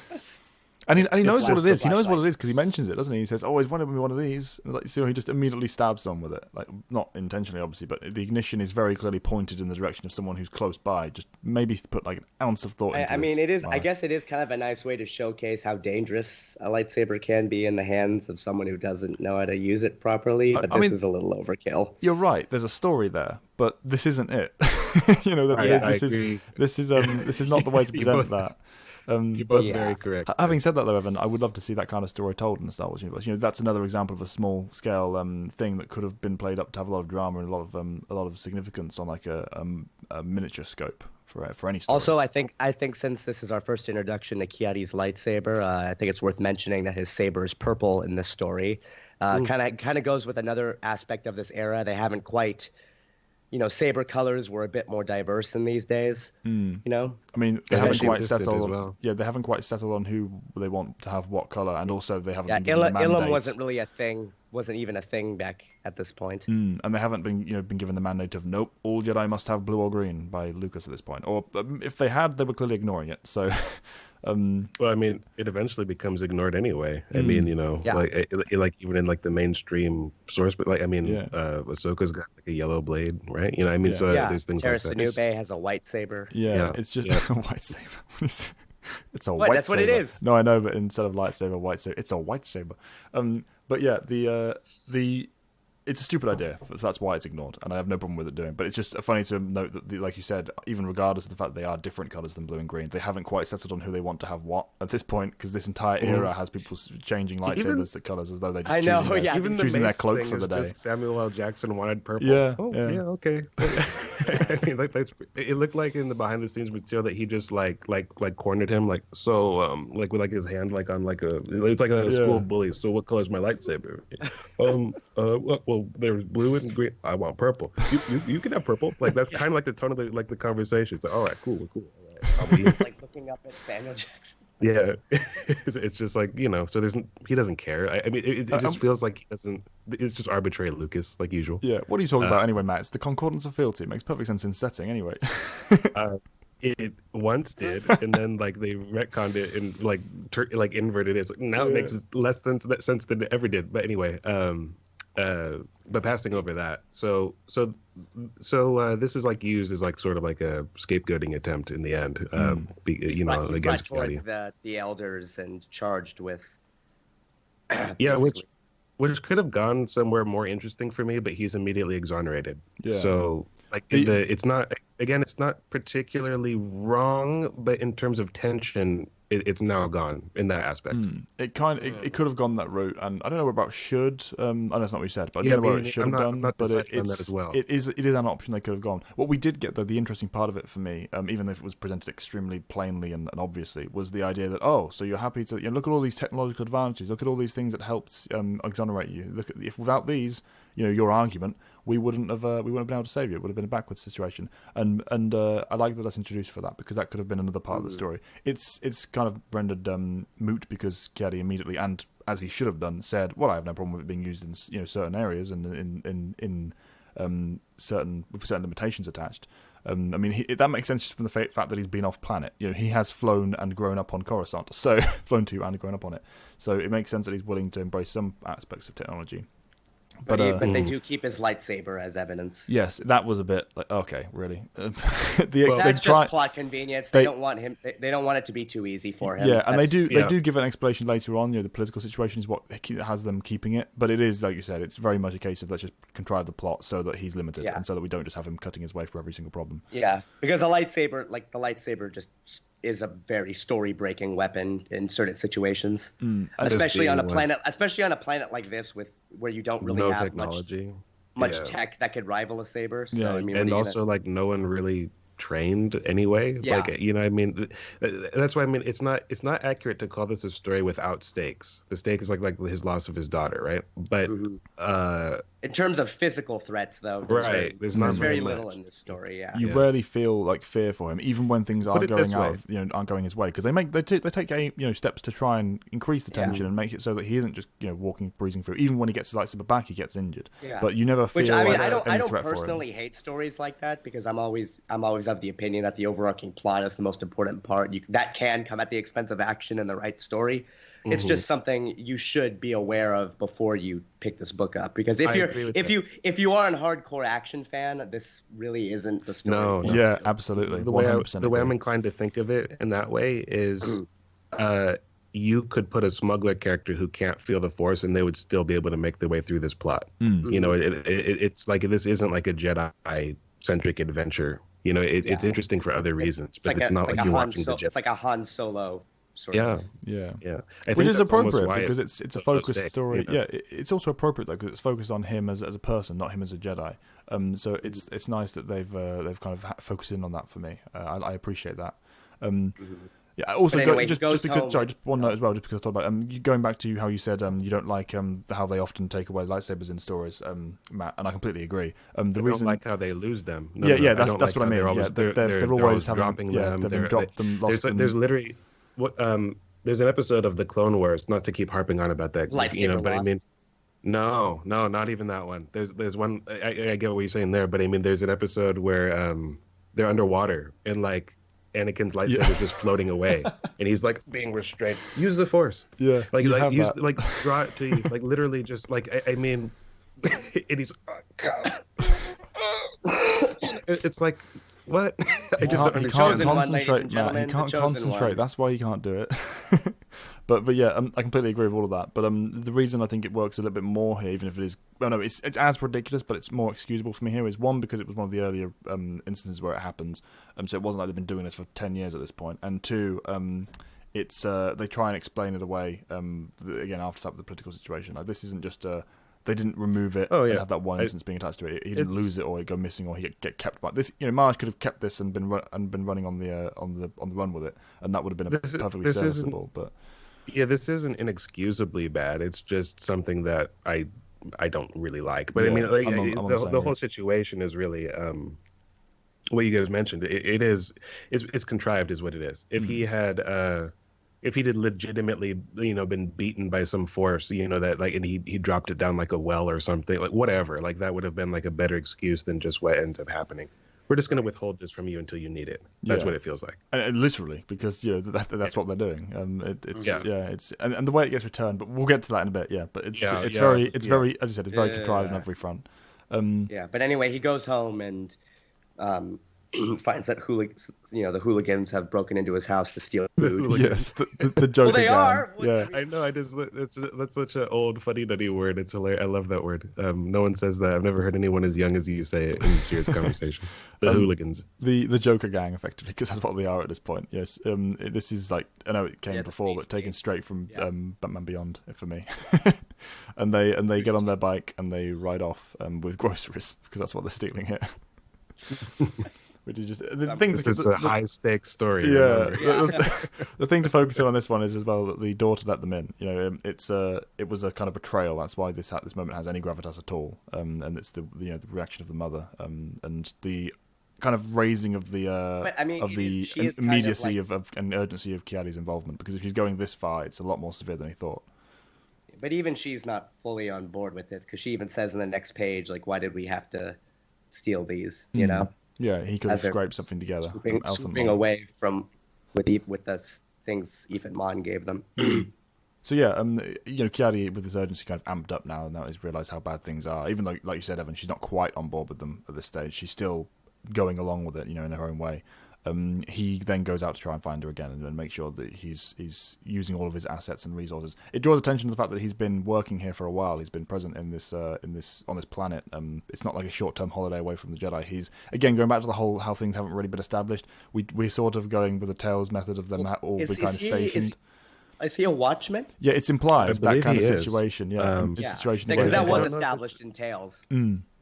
A: And he knows what it is. He knows what it is because he mentions it, doesn't he? He says, "Oh, he's wanted me one of these." And so he just immediately stabs someone with it, like not intentionally, obviously, but the ignition is very clearly pointed in the direction of someone who's close by. Just maybe put like an ounce of thought into
C: I mean, it is. I guess it is kind of a nice way to showcase how dangerous a lightsaber can be in the hands of someone who doesn't know how to use it properly. But this is a little overkill.
A: You're right. There's a story there, but this isn't it. This is not the way to present that.
B: You're both very correct.
A: Having said that, though, Evan, I would love to see that kind of story told in the Star Wars universe. That's another example of a small scale thing that could have been played up to have a lot of drama and a lot of significance on like a miniature scope for any story.
C: Also, I think since this is our first introduction to Ki-Adi's lightsaber, I think it's worth mentioning that his saber is purple in this story. Kind of goes with another aspect of this era. They haven't quite. Saber colors were a bit more diverse in these days.
A: I mean, they haven't quite settled.
B: Well.
A: Yeah, they haven't quite settled on who they want to have what color, and also they haven't been given the
C: mandate.
A: mandate.
C: wasn't really a thing. Wasn't even a thing back at this point.
A: And they haven't been given the mandate of nope, all Jedi must have blue or green by Lucas at this point. Or if they had, they were clearly ignoring it. So.
B: Well, I mean, it eventually becomes ignored anyway. I mean, like even in like the mainstream source, but like I mean, Ahsoka's got like a yellow blade, right? I mean, so there's things like that.
C: Sanube has a white saber.
A: Yeah, it's just a white saber. It's a white
C: that's
A: saber.
C: What it is.
A: No, I know, but instead of lightsaber, white saber. It's a white saber. But yeah, the it's a stupid idea, so that's why it's ignored, and I have no problem with it doing. But it's just funny to note that, like you said, even regardless of the fact that they are different colours than blue and green, they haven't quite settled on who they want to have what at this point, because this entire era has people changing lightsabers to colours as though they're just choosing their cloak for the day.
B: Samuel L. Jackson wanted purple.
A: Yeah,
B: okay. I mean, it looked like in the behind the scenes material that he just like cornered him, like with like his hand like on like it's like a school bully. So what color is my lightsaber? Well, there's blue and green. I want purple. You can have purple. Like that's kind of like the tone of the conversation. It's like, all right, cool. All right,
C: it's like looking up at Samuel Jackson.
B: Yeah, it's just like so he doesn't care. I mean, it just feels like he doesn't. It's just arbitrary, Lucas, like usual.
A: Yeah. What are you talking about anyway, Matt? It's the concordance of fealty. It makes perfect sense in setting, anyway.
B: It once did, and then like they retconned it and like inverted it. So now it makes less sense than it ever did. But anyway, but passing over that, so this is like used as like sort of like a scapegoating attempt in the end, against
C: towards the elders and charged with.
B: Which could have gone somewhere more interesting for me, but he's immediately exonerated. Yeah. So like it's not particularly wrong, but in terms of tension, it's now gone in that aspect.
A: It could have gone that route, and I don't know about should. I know that's not what you said, but I don't know where it should have done. But it is an option they could have gone. What we did get, though, the interesting part of it for me, even if it was presented extremely plainly and obviously, was the idea that so you're happy to look at all these technological advantages, look at all these things that helped exonerate you. Look at if without these, your argument, we wouldn't have been able to save you. It would have been a backwards situation, and I like that that's introduced for that, because that could have been another part of the story. It's kind of rendered moot because Ki-Adi immediately, and as he should have done, said, "Well, I have no problem with it being used in certain areas and in certain limitations attached. I mean, that makes sense just from the fact that he's been off planet. He has flown and grown up on Coruscant, so flown to and grown up on it. So it makes sense that he's willing to embrace some aspects of technology.
C: But they do keep his lightsaber as evidence.
A: Yes, that was a bit like, okay, really.
C: That's just plot convenience. They don't want him. They don't want it to be too easy for him.
A: Yeah, and they do give an explanation later on. The political situation is what has them keeping it. But it is, like you said, it's very much a case of let's just contrive the plot so that he's limited, and so that we don't just have him cutting his way for every single problem.
C: Yeah, because the lightsaber just is a very story-breaking weapon in certain situations, especially on a planet like this where you don't really have
B: technology,
C: much tech that could rival a saber. So,
A: yeah,
C: I mean,
B: and also like no one really trained anyway.
C: Yeah.
B: Like, I mean, that's why I mean it's not accurate to call this a story without stakes. The stake is like his loss of his daughter, right? But
C: in terms of physical threats, though,
B: there's
C: very little in this story. Yeah,
A: you rarely feel like fear for him, even when things aren't going his way, because they take steps to try and increase the tension and make it so that he isn't just walking, breezing through. Even when he gets his lightsaber back, he gets injured. Yeah. But you never feel.
C: Which I mean,
A: like
C: I don't personally hate stories like that, because I'm always of the opinion that the overarching plot is the most important part. That can come at the expense of action and the right story. It's just something you should be aware of before you pick this book up, because if you are a hardcore action fan, this really isn't the story.
B: No.
A: Yeah, absolutely.
B: The way I'm inclined to think of it in that way is, you could put a smuggler character who can't feel the Force, and they would still be able to make their way through this plot. It's like this isn't like a Jedi-centric adventure. It's interesting for other reasons, but it's not like you're watching the Jedi.
C: It's like a Han Solo.
A: Yeah. Which is appropriate because it's a focused story. Yeah, it's also appropriate though because it's focused on him as a person, not him as a Jedi. So it's nice that they've kind of focused in on that for me. I appreciate that. Yeah. Also, just one note as well, just because I thought about going back to how you said you don't like how they often take away lightsabers in stories, Matt, and I completely agree. The reason
B: I don't like how they lose them.
A: That's what I mean. They're always
B: dropping them.
A: They've been dropped them, lost them.
B: There's literally there's an episode of the Clone Wars. Not to keep harping on about that,
C: lightsaber
B: but
C: lost.
B: I mean. No, not even that one. There's one. I get what you're saying there, but I mean, there's an episode where they're underwater and like Anakin's lightsaber is just floating away, and he's like being restrained. Use the Force.
A: Yeah,
B: draw it to you, like literally just like I mean, and he's. It's like what? I just don't understand.
A: He can't concentrate, Matt. He can't concentrate. That's why he can't do it. But yeah, I completely agree with all of that. But the reason I think it works a little bit more here, even if it is, well, no, it's as ridiculous, but it's more excusable for me here. Is one, because it was one of the earlier instances where it happens, so it wasn't like they've been doing this for 10 years at this point. And two, it's they try and explain it away again after the political situation. Like this isn't just they didn't remove it and have that one instance being attached to it. He didn't lose it or go missing or he get kept by this. Marge could have kept this and been running on the run with it, and that would have been perfectly serviceable. But
B: yeah, this isn't inexcusably bad. It's just something that I don't really like. But I mean, the whole situation is really what you guys mentioned. It's contrived, is what it is. If he had legitimately, been beaten by some force, that like, and he dropped it down like a well or something, like whatever, like that would have been like a better excuse than just what ends up happening. We're just going to withhold this from you until you need it. That's what it feels like. And
A: literally, because that's what they're doing. It's and the way it gets returned, but we'll get to that in a bit. Yeah, but it's very, as you said, it's very contrived on every front.
C: But anyway, he goes home and finds that the hooligans have broken into his house to steal food.
A: Yes, the Joker.
C: Well, they are.
A: Yeah,
B: I know. That's such an old funny nutty word. It's hilarious. I love that word. No one says that. I've never heard anyone as young as you say it in serious conversation. The hooligans.
A: The Joker gang, effectively, because that's what they are at this point. Yes. This is like, I know it came before, but taken straight from Batman Beyond for me. and they get on their bike and they ride off with groceries because that's what they're stealing here. Which is just the thing.
B: This is a high stakes story.
A: Yeah, the thing to focus on this one is as well that the daughter let them in. It was a kind of betrayal. That's why this moment has any gravitas at all. And it's the reaction of the mother and the kind of raising of the immediacy of and urgency of Ki-Adi's involvement. Because if she's going this far, it's a lot more severe than he thought.
C: But even she's not fully on board with it, because she even says in the next page, like, why did we have to steal these, you know?
A: Yeah, he could have scraped something together.
C: Swooping away from with the things Ethan Mon gave them.
A: So yeah, Ki-Adi with his urgency kind of amped up now he's realised how bad things are. Even though, like you said, Evan, she's not quite on board with them at this stage. She's still going along with it, in her own way. He then goes out to try and find her again and make sure that he's using all of his assets and resources. It draws attention to the fact that he's been working here for a while. He's been present on this planet. It's not like a short-term holiday away from the Jedi. He's again going back to the whole how things haven't really been established. We're sort of going with the Tales method of them all being kind of stationed.
C: Is he a watchman?
A: Yeah, it's implied that kind of situation. Yeah, situation
C: because that was established in Tales.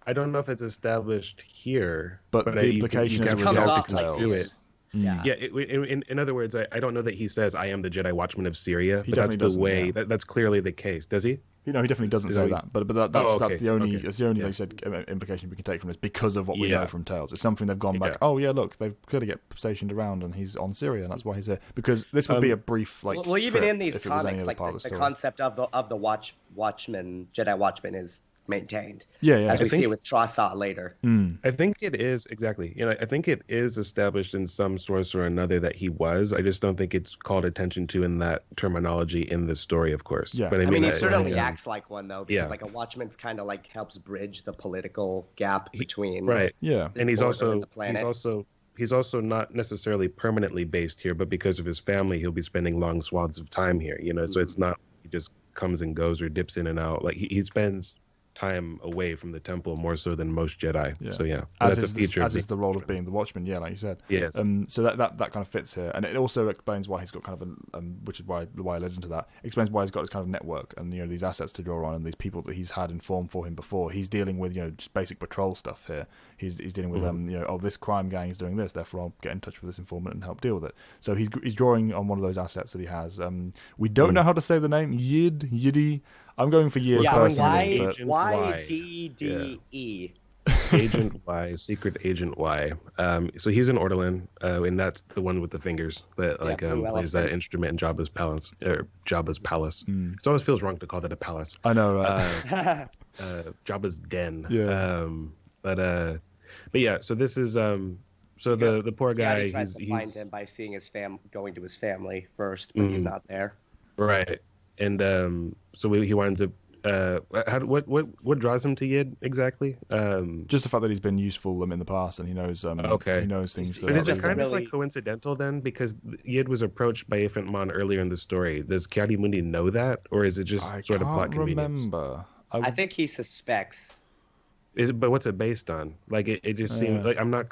B: I don't know if it's established here,
A: but the implication is a result of Tales.
B: Yeah. In other words, I don't know that he says, "I am the Jedi Watchman of Cerea," but that's the way. Yeah. That's clearly the case. Does he?
A: He definitely doesn't say that. But that's the only like I said, implication we can take from this because of what we know from Tales. It's something they've gone back. Oh yeah, look, they've clearly get stationed around, and he's on Cerea, and that's why he's here. Because this would be a brief
C: Well, even in these comics, like the concept of the Watchman, Jedi Watchman is maintained. As we see with Trasa later.
B: I think it is exactly. I think it is established in some source or another that he was. I just don't think it's called attention to in that terminology in the story, of course.
A: Yeah.
B: But
C: I mean he certainly acts like one though, because like a watchman's kind of like helps bridge the political gap between.
B: Right.
A: Yeah.
B: And he's also not necessarily permanently based here, but because of his family, he'll be spending long swaths of time here. So it's not he just comes and goes or dips in and out. Like he spends time away from the temple more so than most Jedi. So that's a feature.
A: As is the role of being the Watchman, like you said.
B: Yes.
A: So that kind of fits here, and it also explains why he's got kind of which is why I led into that. Explains why he's got this kind of network and these assets to draw on and these people that he's had informed for him before. He's dealing with just basic patrol stuff here. He's dealing with this crime gang is doing this, therefore I'll get in touch with this informant and help deal with it. So he's drawing on one of those assets that he has. We don't know how to say the name Yidi. I'm going for Yid personally.
C: Y-D-D-E.
B: Agent Y, Secret Agent Y. So he's an Ortolan, and that's the one with the fingers that plays that instrument in Jabba's palace. It always feels wrong to call that a palace.
A: I know, right?
B: Jabba's den.
A: Yeah.
B: But yeah. So this is the poor guy.
C: He tries to find him by seeing his going to his family first, but he's not there.
B: Right. And so he winds up. What draws him to Yid exactly?
A: Just the fact that he's been useful in the past, and he knows. He knows things.
B: But is it kind of like coincidental then? Because Yid was approached by Ifrit Mon earlier in the story. Does Ki-Adi-Mundi know that, or is it just sort of plot convenience?
A: Remember.
C: I think he suspects.
B: But what's it based on? Like it just seems like I'm not.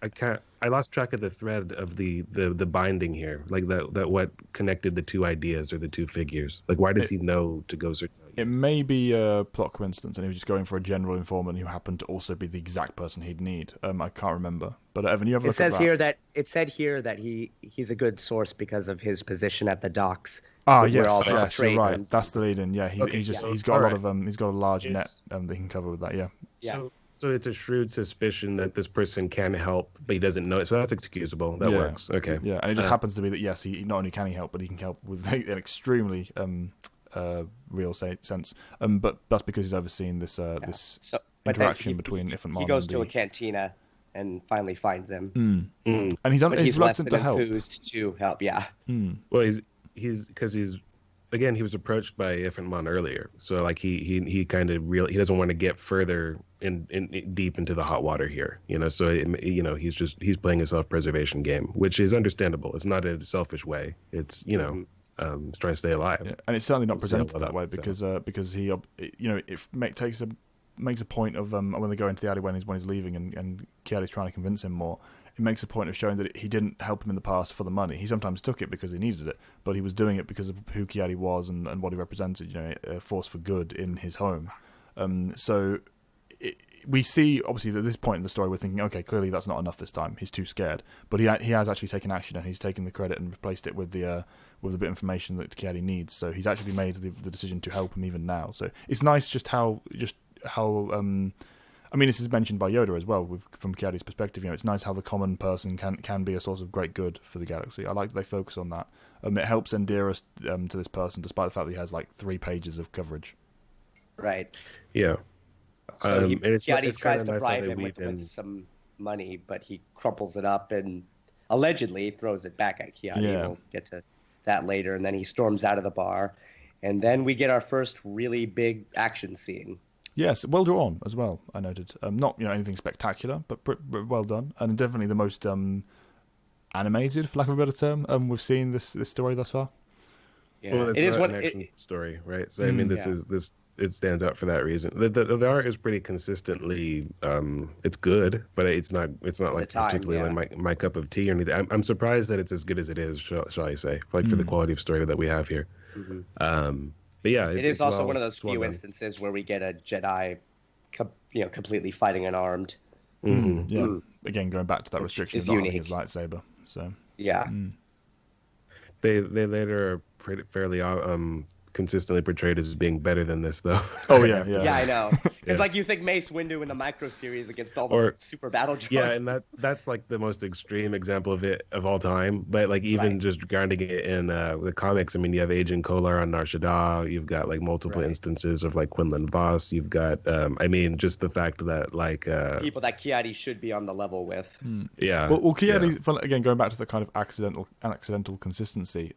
B: I can't. I lost track of the thread of the binding here. Like that what connected the two ideas or the two figures. Like why does he know to go search?
A: It may be a plot coincidence, and he was just going for a general informant who happened to also be the exact person he'd need. I can't remember. But Evan, you have a look at that.
C: It said here that he's a good source because of his position at the docks.
A: Yes, you're right. That's the lead-in. Yeah, he's got a lot of he's got a large net that he can cover with that. Yeah.
B: So it's a shrewd suspicion that this person can help, but he doesn't know it. So that's excusable. That works. Okay.
A: Yeah, and it just happens to be that yes, he not only can he help, but he can help with an extremely real sense. But that's because he's overseen this interaction between Ifrit Mon.
C: He goes to a cantina and finally finds him.
A: And he's reluctant to help.
C: To help, yeah.
B: Well, he was approached by Ifrit Mon earlier, so like he kind of he doesn't want to get further in deep into the hot water here, So he's playing a self-preservation game, which is understandable. It's not a selfish way. It's trying to stay alive.
A: Yeah. And it's certainly not presented that way because he makes a point of when they go into the alley when he's leaving and Ki-Adi's trying to convince him more. It makes a point of showing that he didn't help him in the past for the money. He sometimes took it because he needed it, but he was doing it because of who Ki-Adi was and what he represented, a force for good in his home. We see, obviously, at this point in the story, we're thinking, okay, clearly that's not enough this time. He's too scared. But he has actually taken action, and he's taken the credit and replaced it with the bit of information that Ki-Adi needs. So he's actually made the decision to help him even now. So it's nice just how I mean, this is mentioned by Yoda as well, from Ki-Adi's perspective. It's nice how the common person can be a source of great good for the galaxy. I like that they focus on that. It helps endear us to this person, despite the fact that he has like 3 pages of coverage.
C: Right.
B: Yeah.
C: So Ki-Adi tries
B: kinda
C: to
B: nice how
C: bribe
B: they
C: him
B: weave in.
C: with some money, but he crumples it up and allegedly throws it back at Ki-Adi.
A: Yeah.
C: We'll get to that later. And then he storms out of the bar. And then we get our first really big action scene.
A: Yes, well drawn as well, I noted. Not anything spectacular, but well done. And definitely the most animated, for lack of a better term, we've seen this story thus far.
C: Yeah.
B: Well, it's not an action story, right? So I mean, it stands out for that reason. The art is pretty consistently, it's good, but it's not like particularly like my cup of tea or anything. I'm surprised that it's as good as it is, shall I say, like for the quality of story that we have here.
C: Mm-hmm.
B: But yeah,
C: it's also one of those few instances where we get a Jedi, completely fighting unarmed.
A: Mm-hmm. Yeah. Again, going back to that restriction of not having his lightsaber. So
C: yeah.
B: They later are fairly consistently portrayed as being better than this, though.
A: Oh yeah.
C: Yeah, I know. Because like you think Mace Windu in the Micro series against all the super battle droids.
B: Yeah, and that's like the most extreme example of it of all time. But like even just grounding it in the comics, I mean, you have Agent Kolar on Nar Shaddaa. You've got like multiple instances of like Quinlan Vos. You've got, I mean, just the fact that like
C: people that Ki-Adi should be on the level with.
B: Yeah.
A: Well, Ki-Adi, again, going back to the kind of accidental consistency.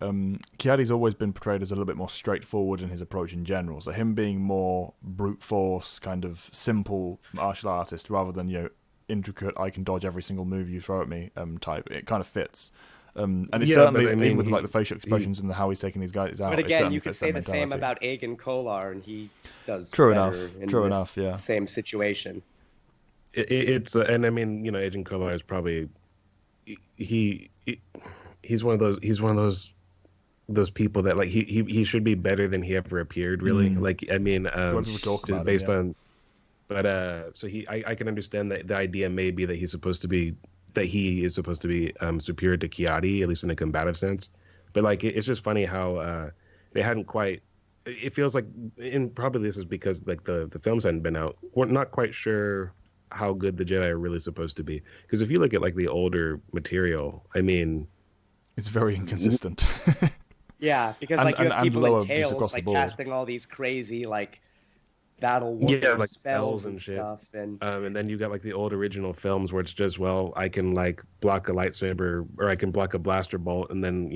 A: Ki-Adi's always been portrayed as a little bit more straightforward in his approach in general. So him being more brute force, kind of simple martial artist rather than intricate, I can dodge every single move you throw at me type. It kind of fits. And it's certainly, even with like the facial expressions and how he's taking these guys out.
C: But again, you could say the same about Aegon Kolar, and he does
A: True
C: better
A: enough. Yeah.
C: Same situation.
B: It's and I mean, Agent Kolar is probably he's one of those people that like he should be better than he ever appeared, really. Like I mean, based on, but so I can understand that the idea may be that he is supposed to be superior to Ki-Adi, at least in a combative sense. But like it's just funny how they hadn't quite. It feels like, and probably this is because like the films hadn't been out. We're not quite sure how good the Jedi are really supposed to be, because if you look at like the older material, I mean,
A: it's very inconsistent.
C: Yeah, because like you have people in Tales like casting all these crazy like battle like spells and stuff, and
B: then you got like the old original films where it's just, well, I can like block a lightsaber or I can block a blaster bolt and then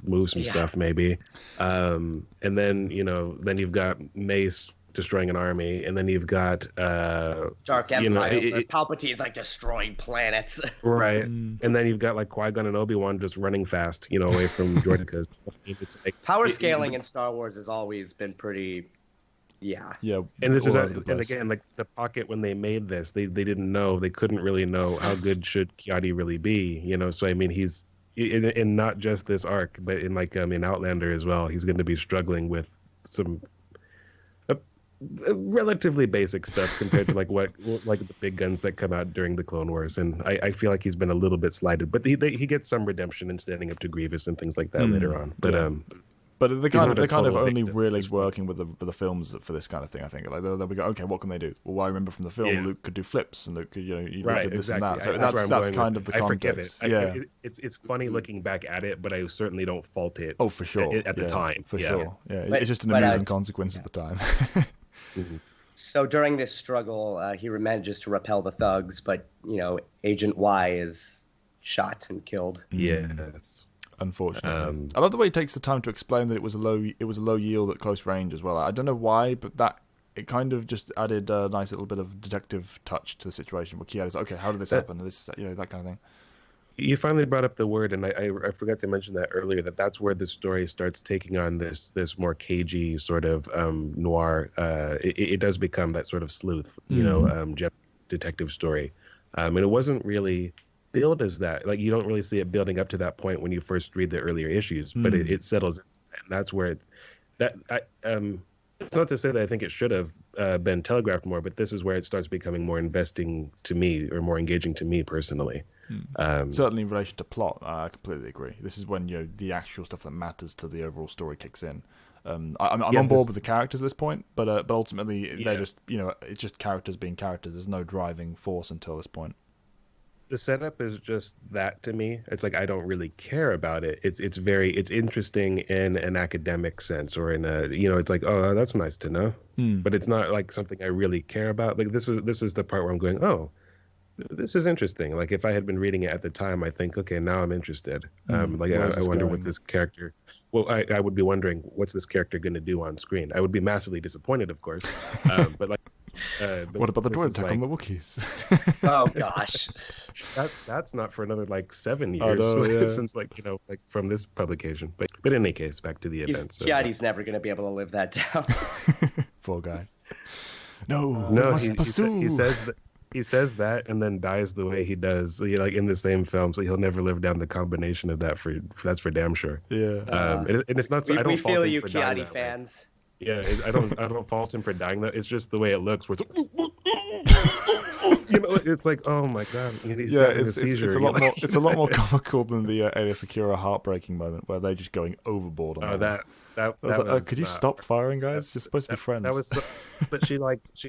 B: move some stuff maybe, and then then you've got Mace destroying an army, and then you've got
C: Dark Empire, Palpatine's like destroying planets,
B: right? And then you've got like Qui-Gon and Obi-Wan just running fast, away from Droidekas. It's like
C: power scaling in Star Wars has always been pretty,
A: yeah.
B: And this is and again, like the pocket when they made this, they didn't know, they couldn't really know how good should Ki-Adi really be, So I mean, he's in not just this arc, but in like in Outlander as well, he's going to be struggling with some relatively basic stuff compared to like the big guns that come out during the Clone Wars, and I feel like he's been a little bit slighted, but he gets some redemption in standing up to Grievous and things like that later on. But
A: they're kind of only really working with the films for this kind of thing. I think like they'll be go, okay, what can they do? Well, I remember from the film, Luke could do flips, and Luke could did this and that. So that's kind of the context.
B: I forget it. It's funny looking back at it, but I certainly don't fault it.
A: Oh, for sure.
B: At the time,
A: for sure. Yeah, it's just an amusing consequence of the time.
C: So during this struggle, he manages to repel the thugs, but Agent Y is shot and killed.
B: Yes,
A: unfortunately. I love the way he takes the time to explain that it was a low yield at close range as well. I don't know why, but it kind of just added a nice little bit of detective touch to the situation. Where Ki-Adi's like, okay, how did this happen? And this, that kind of thing.
B: You finally brought up the word, and I forgot to mention that earlier, that's where the story starts taking on this more cagey sort of noir. It does become that sort of sleuth, detective story. And it wasn't really billed as that. Like, you don't really see it building up to that point when you first read the earlier issues, but it settles, and that's where it's not to say that I think it should have been telegraphed more, but this is where it starts becoming more investing to me, or more engaging to me personally.
A: Certainly in relation to plot, I completely agree. This is when the actual stuff that matters to the overall story kicks in. I'm on board with the characters at this point, but ultimately they're just it's just characters being characters. There's no driving force until this point.
B: the setup is just that to me. It's like I don't really care about it. It's interesting in an academic sense, or in a, it's like, oh, that's nice to know. But it's not like something I really care about. Like this is the part where I'm going, oh, this is interesting. Like if I had been reading it at the time, I think, okay, now I'm interested. I wonder what this character. Well, I would be wondering, what's this character going to do on screen? I would be massively disappointed, of course. But like,
A: what about the droid attack on the Wookiees?
C: Oh gosh,
B: that's not for another like 7 years since like from this publication. But in any case, back to the events.
C: Ki-Adi's never going to be able to live that down.
A: Poor guy. No,
B: he says that and then dies the way he does, like in the same film. So he'll never live down the combination of that. That's for damn sure.
A: Yeah.
B: And it's not. I don't
C: we
B: fault
C: feel
B: him
C: you,
B: for
C: Ki-Adi
B: dying
C: fans.
B: Yeah, I don't fault him for dying. That it's just the way it looks. Where it's, it's like, oh my god, he's having a seizure.
A: It's a lot more. It's a lot more comical than the Alias Akira heartbreaking moment where they're just going overboard on
B: that.
A: Could you stop firing, guys? You're supposed to be friends.
B: But she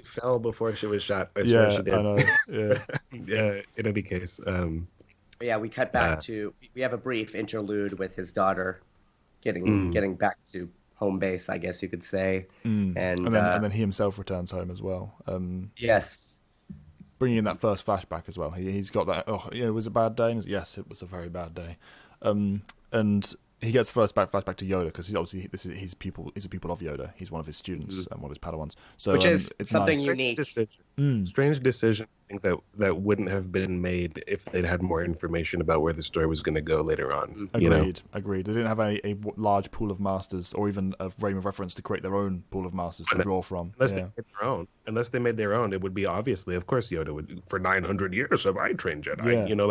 B: fell before she was shot. I swear she did.
A: I know. Yeah.
B: Yeah. In any case,
C: yeah, we cut back to. We have a brief interlude with his daughter, getting back to home base, I guess you could say, and
A: then he himself returns home as well.
C: Yes.
A: Bringing in that first flashback as well. He's got that. Oh, it was a bad day. Yes, it was a very bad day. And he gets the first flashback to Yoda because he's obviously his pupil. He's a pupil of Yoda. He's one of his students and one of his Padawans. So
C: which is
A: it's
C: something
A: nice.
C: unique.
B: Strange decision. I think that wouldn't have been made if they'd had more information about where the story was going to go later on.
A: Agreed. They didn't have a large pool of masters or even a frame of reference to create their own pool of masters to draw from.
B: Unless they made their own, it would be obviously, of course, Yoda would. For 900 years have I trained Jedi. Yeah.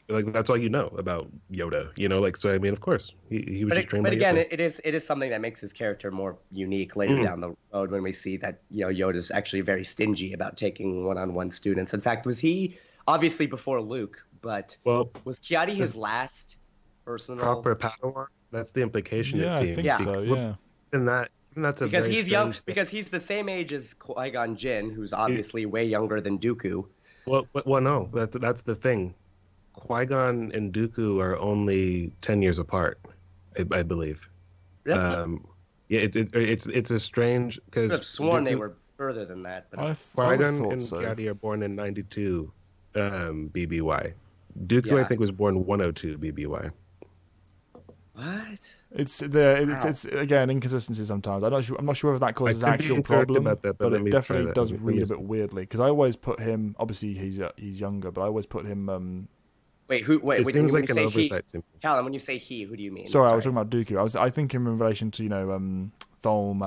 B: Like that's all you know about Yoda. So I mean, of course, he was just trained.
C: But
B: by
C: again,
B: Yoda.
C: it is something that makes his character more unique later down the road when we see that Yoda's actually very stingy about taking one-on-one students. In fact, was he obviously before Luke? But was Ki-Adi his last personal
B: proper Padawan? That's the implication.
A: Yeah,
B: it seems.
A: I think so. Yeah.
B: And that's
C: because he's young. Because he's the same age as Qui-Gon Jinn, who's obviously way younger than Dooku.
B: Well, no, that's the thing. Qui-Gon and Dooku are only 10 years apart, I believe.
C: Really?
B: Yeah, it's a strange because
C: I could have sworn they were further than that. But
B: Qui-Gon and Ki-Adi are born in 92 BBY. Dooku, I think, was born 102 BBY.
C: What?
A: It's again inconsistency sometimes. I'm not sure if that causes an actual problem, but it definitely does read a bit weirdly. Because I always put him. Obviously, he's younger, but I always put him.
C: Wait, who? Wait,
B: it seems like an oversight.
C: Callum, when you say he, who do you mean?
A: Sorry, I was talking about Dooku. I think in relation to Tholm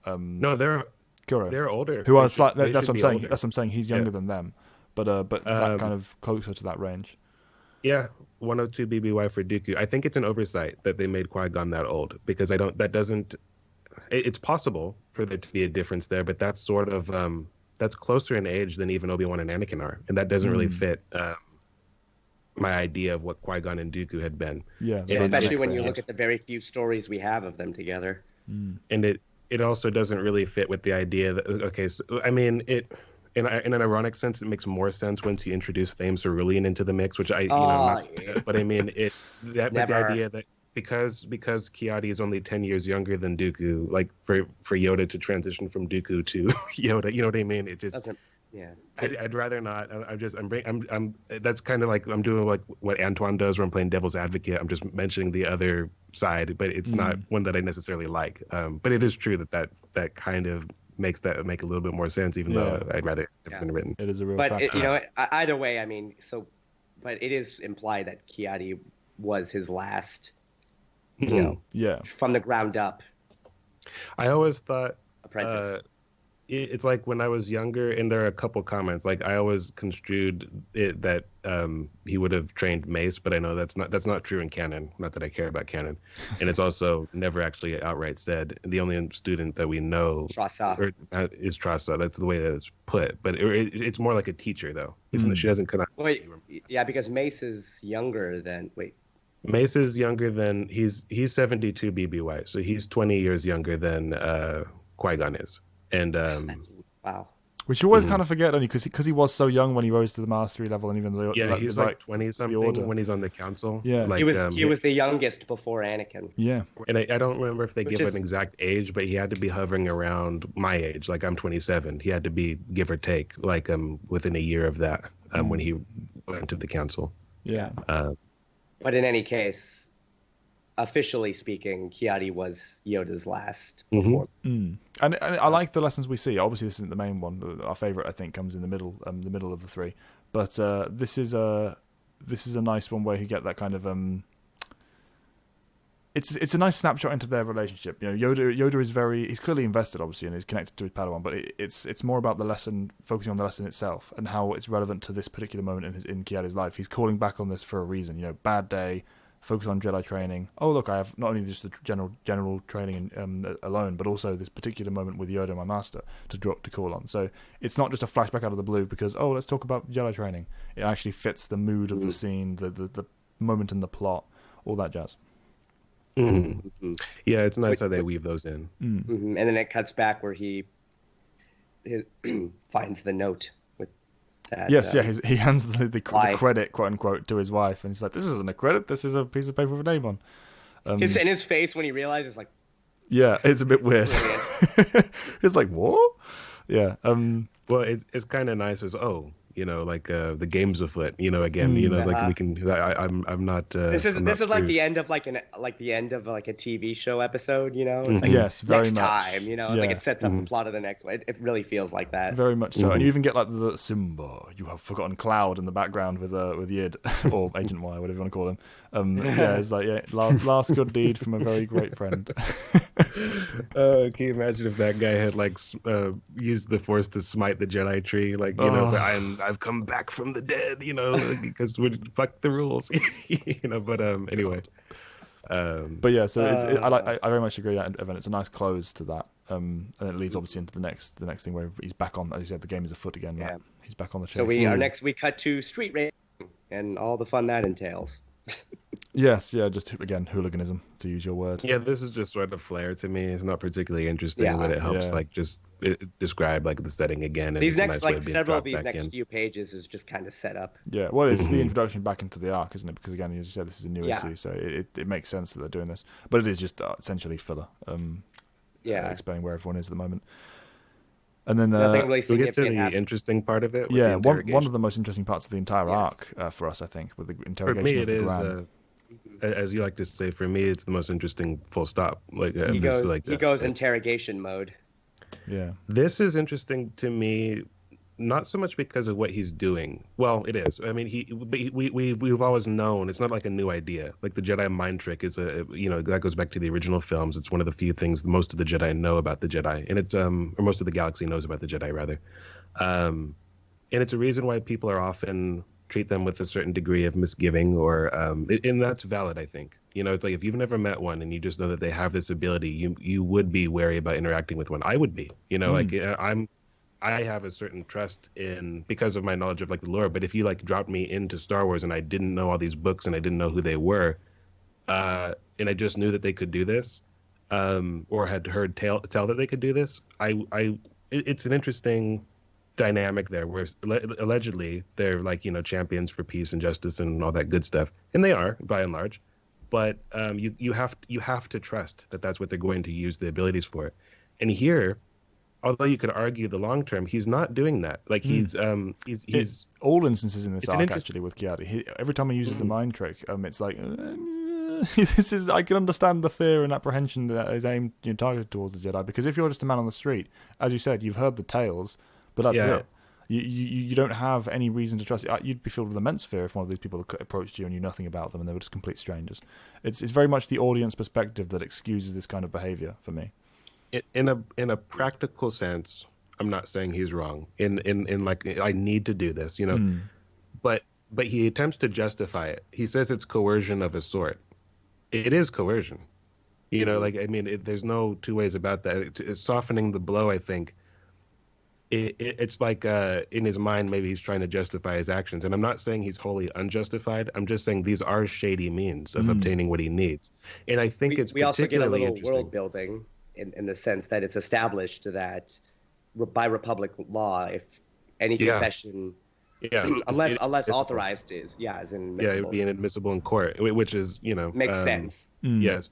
A: and
B: no, they're
A: Kuro.
B: They're older.
A: Who are slightly? That's what I'm saying. Older. That's what I'm saying. He's younger than them, but that kind of closer to that range.
B: Yeah, 102 BBY for Dooku. I think it's an oversight that they made Qui-Gon that old because it's possible for there to be a difference there, but that's sort of that's closer in age than even Obi-Wan and Anakin are, and that doesn't really fit my idea of what Qui-Gon and Dooku had been.
A: Yeah,
C: especially when you look at the very few stories we have of them together.
B: And it also doesn't really fit with the idea that so, I mean it. In an ironic sense, it makes more sense once you introduce Thames Cerulean into the mix, which but I mean the idea that because Ki-Adi is only 10 years younger than Dooku, like for Yoda to transition from Dooku to Yoda, you know what I mean? It just
C: doesn't. Yeah.
B: I'd rather not. I'm that's kind of like I'm doing like what Antoine does when I'm playing devil's advocate. I'm just mentioning the other side, but it's not one that I necessarily like. But it is true that kind of make a little bit more sense, even though I'd rather have been written.
A: It is a real
C: but
A: factor.
C: Either way, I mean, but it is implied that Ki-Adi was his last, from the ground up.
B: I always thought
C: apprentice.
B: It's like when I was younger, and there are a couple comments. Like I always construed it that he would have trained Mace, but I know that's not true in canon. Not that I care about canon, and it's also never actually outright said. The only student that we know is Trassa. That's the way that it's put. But it's more like a teacher, though. She doesn't come out.
C: Wait, yeah, because Mace is younger than. Wait.
B: Mace is younger than he's 72 BBY, so he's 20 years younger than Qui-Gon is. And
C: wow.
A: Which you always kind of forget, only because he was so young when he rose to the mastery level, and even the
B: he's like 20 something when he's on the council.
A: Yeah,
C: like, he was the youngest before Anakin.
A: Yeah,
B: and I don't remember if they give an exact age, but he had to be hovering around my age. Like I'm 27, he had to be give or take like within a year of that when he went to the council.
A: Yeah,
C: but in any case, officially speaking, Ki-Adi was Yoda's last form.
A: And I like the lessons we see. Obviously, this isn't the main one. Our favorite, I think, comes in the middle of the three. But this is a nice one where you get that kind of It's a nice snapshot into their relationship. You know, Yoda is he's clearly invested, obviously, and is connected to his Padawan. But it's more about the lesson, focusing on the lesson itself and how it's relevant to this particular moment in Ki-Adi's life. He's calling back on this for a reason. You know, bad day. Focus on Jedi training. Oh, look, I have not only just the general training alone, but also this particular moment with Yoda, my master, to call on. So it's not just a flashback out of the blue because, let's talk about Jedi training. It actually fits the mood of the scene, the moment in the plot, all that jazz.
B: Mm-hmm. Yeah, it's nice how they weave those in.
C: And then it cuts back where he finds the note. That,
A: he hands the credit, quote unquote, to his wife, and he's like, "This isn't a credit. This is a piece of paper with a name on."
C: His face when he realizes, like,
A: yeah, it's a bit weird. It's like, what? Yeah.
B: Well, it's kind of nice as like the game's afoot. Again, like we can. I'm not.
C: This is like the end of like a TV show episode. It's like
A: yes, very
C: next
A: much.
C: Time. Like it sets up the plot of the next one. It really feels like that.
A: Very much so, and you even get like the Simba, you have forgotten Cloud in the background with Yid or Agent Y, whatever you want to call him. It's like last good deed from a very great friend.
B: Can you imagine if that guy had like used the Force to smite the Jedi tree? Like I've come back from the dead, because we fuck the rules, But anyway.
A: But yeah, so I very much agree that, Evan. It's a nice close to that, and it leads obviously into the next thing where he's back on. As you said, the game is afoot again. Yeah, he's back on the chase.
C: So we cut to street racing and all the fun that entails.
A: Yes, just again hooliganism, to use your word.
B: Yeah, this is just sort of flair to me. It's not particularly interesting, but it helps describe like the setting again. And
C: these next several of these next few pages is just kind of set up.
A: Yeah, well, it's the introduction back into the arc, isn't it? Because again, as you said, this is a new issue, so it makes sense that they're doing this. But it is just essentially filler. Explaining where everyone is at the moment. And then
C: really
B: we'll get to the interesting part of it.
A: Yeah, one of the most interesting parts of the entire arc for us, I think, with the interrogation of the Grand.
B: As you like to say, for me, it's the most interesting. Full stop. Like
C: he goes interrogation mode.
A: Yeah,
B: this is interesting to me, not so much because of what he's doing. Well, it is. I mean, we've always known it's not like a new idea. Like the Jedi mind trick is that goes back to the original films. It's one of the few things most of the Jedi know about the Jedi, and it's or most of the galaxy knows about the Jedi rather, and it's a reason why people are often treat them with a certain degree of misgiving, or and that's valid, I think. It's like if you've never met one and you just know that they have this ability, you would be wary about interacting with one. I would be, like I have a certain trust in because of my knowledge of like the lore. But if you like dropped me into Star Wars and I didn't know all these books and I didn't know who they were, and I just knew that they could do this, or had heard tell that they could do this, it's an interesting dynamic there where allegedly they're like champions for peace and justice and all that good stuff, and they are by and large, but you have to trust that that's what they're going to use the abilities for. And here, although you could argue the long term, he's not doing that. Like he's
A: all instances in this arc actually with Ki-Adi. Every time he uses the mind trick, it's like this is. I can understand the fear and apprehension that is aimed targeted towards the Jedi, because if you're just a man on the street, as you said, you've heard the tales. But that's it. You don't have any reason to trust it. You'd be filled with immense fear if one of these people approached you and knew nothing about them and they were just complete strangers. It's very much the audience perspective that excuses this kind of behavior for me.
B: In a practical sense, I'm not saying he's wrong. In like I need to do this, But he attempts to justify it. He says it's coercion of a sort. It is coercion. There's no two ways about that. It's softening the blow, I think. It's like in his mind, maybe he's trying to justify his actions. And I'm not saying he's wholly unjustified. I'm just saying these are shady means of obtaining what he needs. And I think
C: we also get a little world building in the sense that it's established that by Republic law, if any confession, unless authorized, is inadmissible.
B: Yeah, it would be inadmissible in court, which is
C: makes sense.
B: Yes.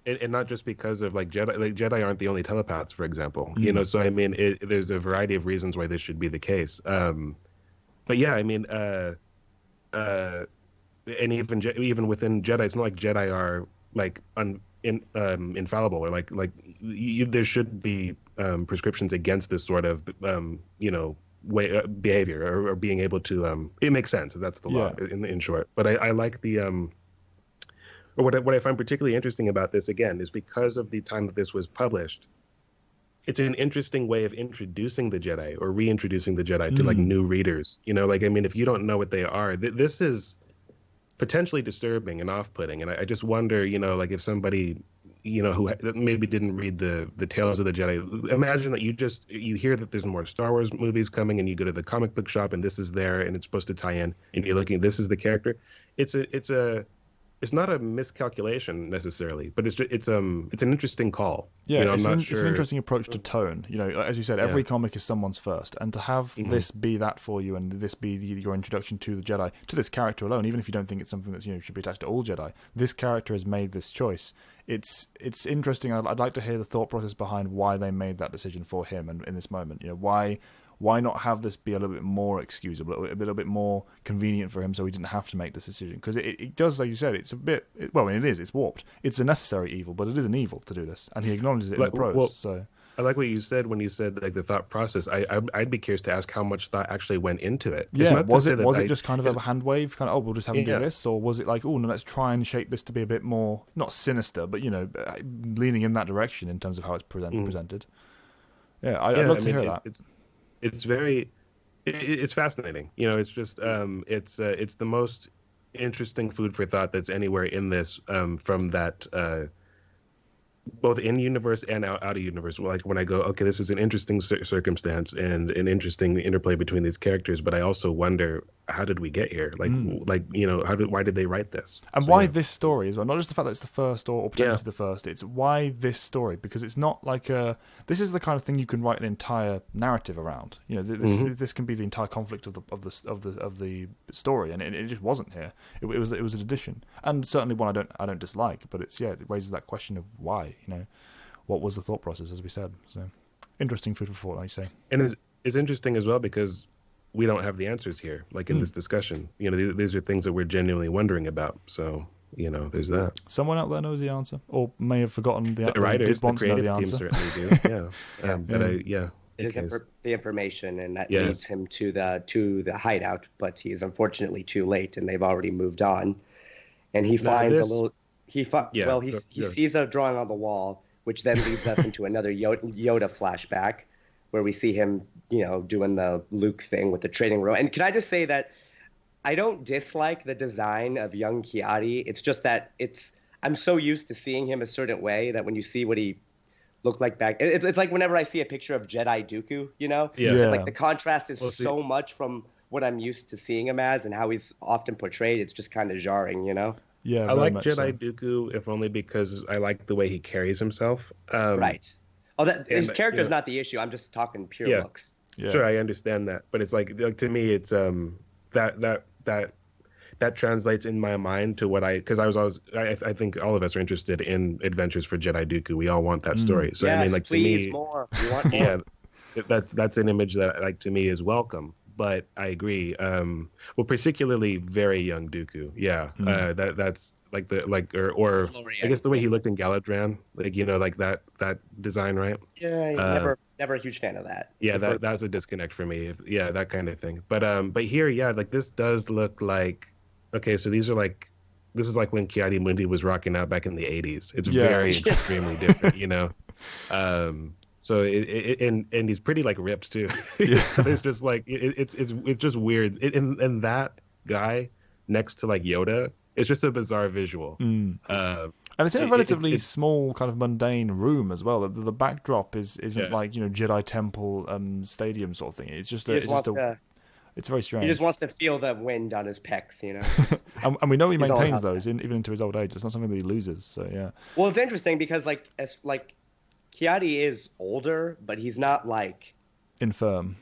B: And not just because of Jedi. Jedi aren't the only telepaths, for example. So I mean, there's a variety of reasons why this should be the case. But yeah, I mean, and even within Jedi, it's not like Jedi are infallible, or there should be prescriptions against this sort of way behavior or being able to. It makes sense. That's the law in short. But I like the. Or what I find particularly interesting about this, again, is because of the time that this was published, it's an interesting way of introducing the Jedi or reintroducing the Jedi to new readers. I mean, if you don't know what they are, this is potentially disturbing and off-putting. And I just wonder, if somebody, who maybe didn't read the Tales of the Jedi, imagine that you hear that there's more Star Wars movies coming, and you go to the comic book shop and this is there and it's supposed to tie in, and you're looking, this is the character. It's not a miscalculation necessarily, but it's an interesting call.
A: Yeah, it's an interesting approach to tone. As you said, every comic is someone's first, and to have this be that for you, and this be your introduction to the Jedi, to this character alone, even if you don't think it's something that should be attached to all Jedi, this character has made this choice. It's interesting. I'd like to hear the thought process behind why they made that decision for him, and in this moment, why not have this be a little bit more excusable, a little bit more convenient for him, so he didn't have to make this decision? Because it does, like you said, it's a bit... it's warped. It's a necessary evil, but it is an evil to do this, and he acknowledges it in the prose. So
B: I like what you said when you said the thought process. I'd be curious to ask how much thought actually went into it.
A: Yeah, was it just kind of a hand wave, kind of, we'll just have him do this, or was it like, no, let's try and shape this to be a bit more, not sinister, but leaning in that direction in terms of how it's presented. Yeah, I'd love to hear that.
B: It's fascinating. It's just it's the most interesting food for thought that's anywhere in this, from that both in universe and out of universe. Like when I go, okay, this is an interesting circumstance and an interesting interplay between these characters, but I also wonder, how did we get here? Why did they write this?
A: And why this story as well? Not just the fact that it's the first or potentially the first. It's why this story, because it's not like this is the kind of thing you can write an entire narrative around. This can be the entire conflict of the story, and it just wasn't here. It was an addition, and certainly one I don't dislike. But it raises that question of why. What was the thought process, as we said? So interesting food for thought, like you say.
B: And it's interesting as well because we don't have the answers here, like in this discussion. These are things that we're genuinely wondering about. So, there's that.
A: Someone out there knows the answer, or may have forgotten the answer.
B: The writers, the creative team certainly do. Yeah.
C: It is the information, and that leads him to the hideout. But he is unfortunately too late, and they've already moved on. And he finds a little. He sees a drawing on the wall, which then leads us into another Yoda flashback, where we see him, doing the Luke thing with the training room. And can I just say that I don't dislike the design of young Ki-Adi. It's just that I'm so used to seeing him a certain way that when you see what he looked like back, it's like whenever I see a picture of Jedi Dooku, it's like the contrast is so much from what I'm used to seeing him as and how he's often portrayed. It's just kind of jarring,
A: Yeah,
B: I like Jedi Dooku, if only because I like the way he carries himself.
C: Right. His character's not the issue. I'm just talking pure looks.
B: Yeah. Sure, I understand that, but it's like to me, it's that translates in my mind to what I think all of us are interested in adventures for Jedi Dooku. We all want that story. So
C: yes,
B: I mean, like
C: please,
B: to me,
C: more. We want more.
B: that's an image that to me is welcome. But I agree. Particularly very young Dooku. Yeah, that's like or I guess the way he looked in Galadran, like that design, right?
C: Yeah, never a huge fan of that.
B: Yeah, that's a disconnect for me. Yeah, that kind of thing. But here, like this does look like okay. So this is like when Ki-Adi-Mundi was rocking out back in the '80s. It's very extremely different, So and he's pretty like ripped too. It's just like it's just weird. And that guy next to like Yoda, it's just a bizarre visual.
A: And it's in a relatively small kind of mundane room as well. The backdrop isn't like Jedi Temple stadium sort of thing. It's just it's very strange.
C: He just wants to feel the wind on his pecs,
A: and we know he maintains those even into his old age. It's not something that he loses. So yeah.
C: Well, it's interesting because Ki-Adi is older, but he's not like
A: infirm.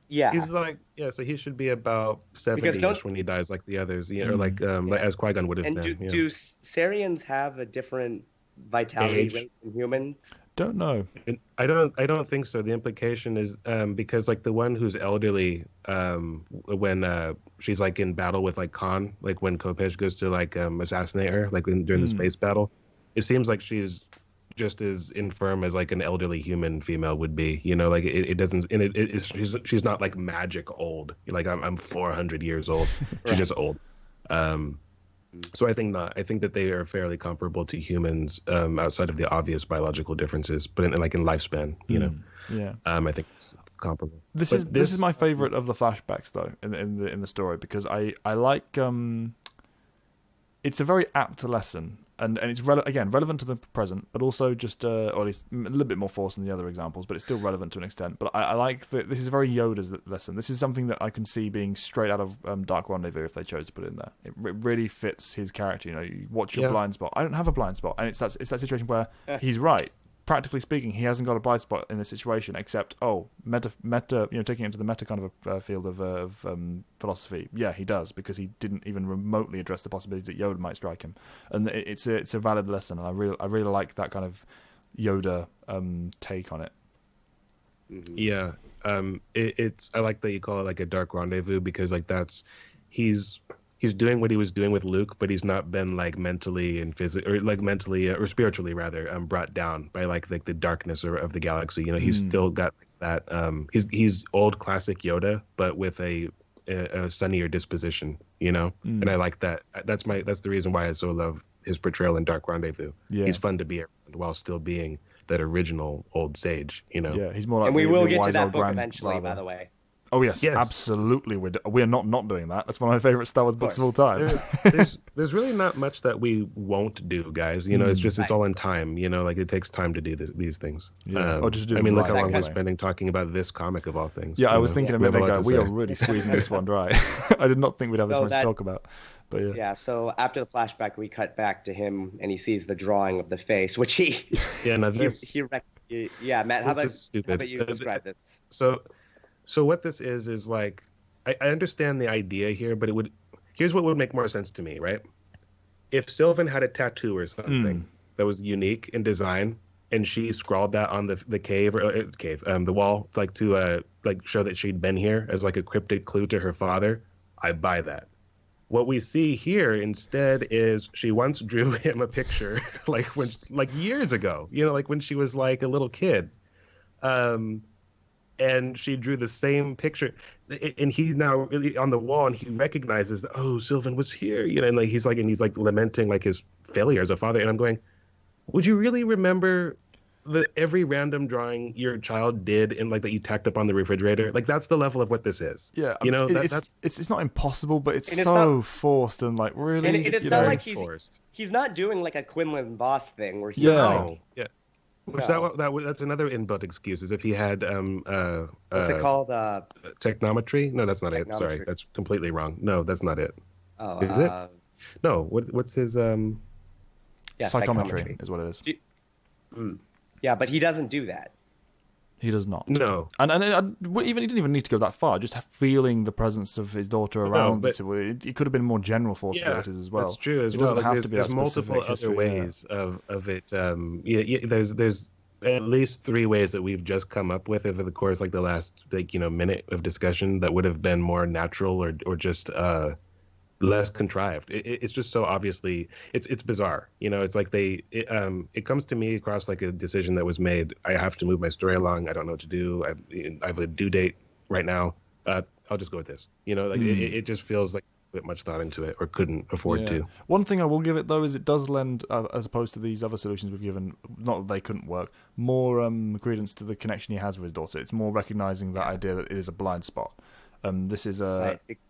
C: Yeah,
B: he's like so he should be about 70-ish when he dies, like the others, or like as Qui-Gon would have
C: and
B: been.
C: Do Cereans have a different vitality rate than humans?
A: Don't know.
B: I don't think so. The implication is because like the one who's elderly, when she's like in battle with like Khan, like when Kopej goes to like assassinate her, like during the space battle, it seems like she's just as infirm as like an elderly human female would be. Like it doesn't, and she's not like magic old. Like I'm 400 years old. She's just old. So I think not. I think that they are fairly comparable to humans outside of the obvious biological differences, but in lifespan,
A: Yeah.
B: I think it's comparable.
A: This is my favorite of the flashbacks though in the story, because I like it's a very apt lesson. And it's relevant to the present, but also just, or at least a little bit more forced than the other examples, but it's still relevant to an extent. But I like that this is a very Yoda's lesson. This is something that I can see being straight out of Dark Rendezvous if they chose to put it in there. It really fits his character. You watch your blind spot. I don't have a blind spot, and it's that situation where he's right. Practically speaking, he hasn't got a blind spot in this situation, except meta. Taking it into the meta kind of field of philosophy. Yeah, he does, because he didn't even remotely address the possibility that Yoda might strike him, and it's a valid lesson, and I really like that kind of Yoda take on it.
B: Yeah, it's I like that you call it like a dark rendezvous, because like he's doing what he was doing with Luke, but he's not been like mentally and physically, or like mentally or spiritually rather, brought down by like the darkness of the galaxy. He's still got that. He's old classic Yoda, but with a sunnier disposition. And I like that. That's the reason why I so love his portrayal in Dark Rendezvous. Yeah. He's fun to be around while still being that original old sage.
A: Yeah, he's more like.
C: And we will get to that book eventually, by the way.
A: Oh yes, absolutely. We're not doing that. That's one of my favorite Star Wars books of all time.
B: There's really not much that we won't do, guys. It's just it's all in time. Like it takes time to do these things.
A: Yeah. Or just do
B: look how long we're spending talking about this comic of all things.
A: Yeah, I was thinking a minute ago, we are really squeezing this one dry. I did not think we'd have this much to talk about. But yeah.
C: Yeah. So after the flashback, we cut back to him, and he sees the drawing of the face, which he.
B: Yeah. No, this.
C: Matt. How about you describe this?
B: So what this is like, I understand the idea here, but here's what would make more sense to me, right? If Sylvan had a tattoo or something that was unique in design, and she scrawled that on the the wall, like to show that she'd been here as like a cryptic clue to her father, I buy that. What we see here instead is she once drew him a picture, like years ago, like when she was like a little kid. And she drew the same picture, and he's now really on the wall, and he recognizes that Sylvan was here, and he's lamenting like his failure as a father. And I'm going, would you really remember every random drawing your child did and like that you tacked up on the refrigerator? Like that's the level of what this is.
A: Yeah, it's not impossible, but it's so forced and like really.
C: And it's not like he's not doing like a Quinlan Voss thing where he's
B: that's another inbuilt excuse, is if he had
C: what's it called?
B: Technometry? No, that's not it. Sorry, that's completely wrong. No, that's not it.
C: Oh,
B: is it? No. What's his
A: psychometry is what it is.
C: Yeah, but he doesn't do that.
A: He does not.
B: No.
A: And he didn't even need to go that far. Just feeling the presence of his daughter around. It could have been more general forceabilities as well.
B: That's true as well. There's multiple other ways of it. There's at least 3 ways that we've just come up with over the course, like the last minute of discussion, that would have been more natural or just less contrived. It's just so obviously it's bizarre. It's like it comes to me across like a decision that was made. I have to move my story along. I don't know what to do. I have a due date right now. I'll just go with this. It just feels like a bit much thought into it, or couldn't afford to.
A: One thing I will give it though is it does lend, as opposed to these other solutions we've given, not that they couldn't work, more credence to the connection he has with his daughter. It's more recognizing that idea that it is a blind spot. This is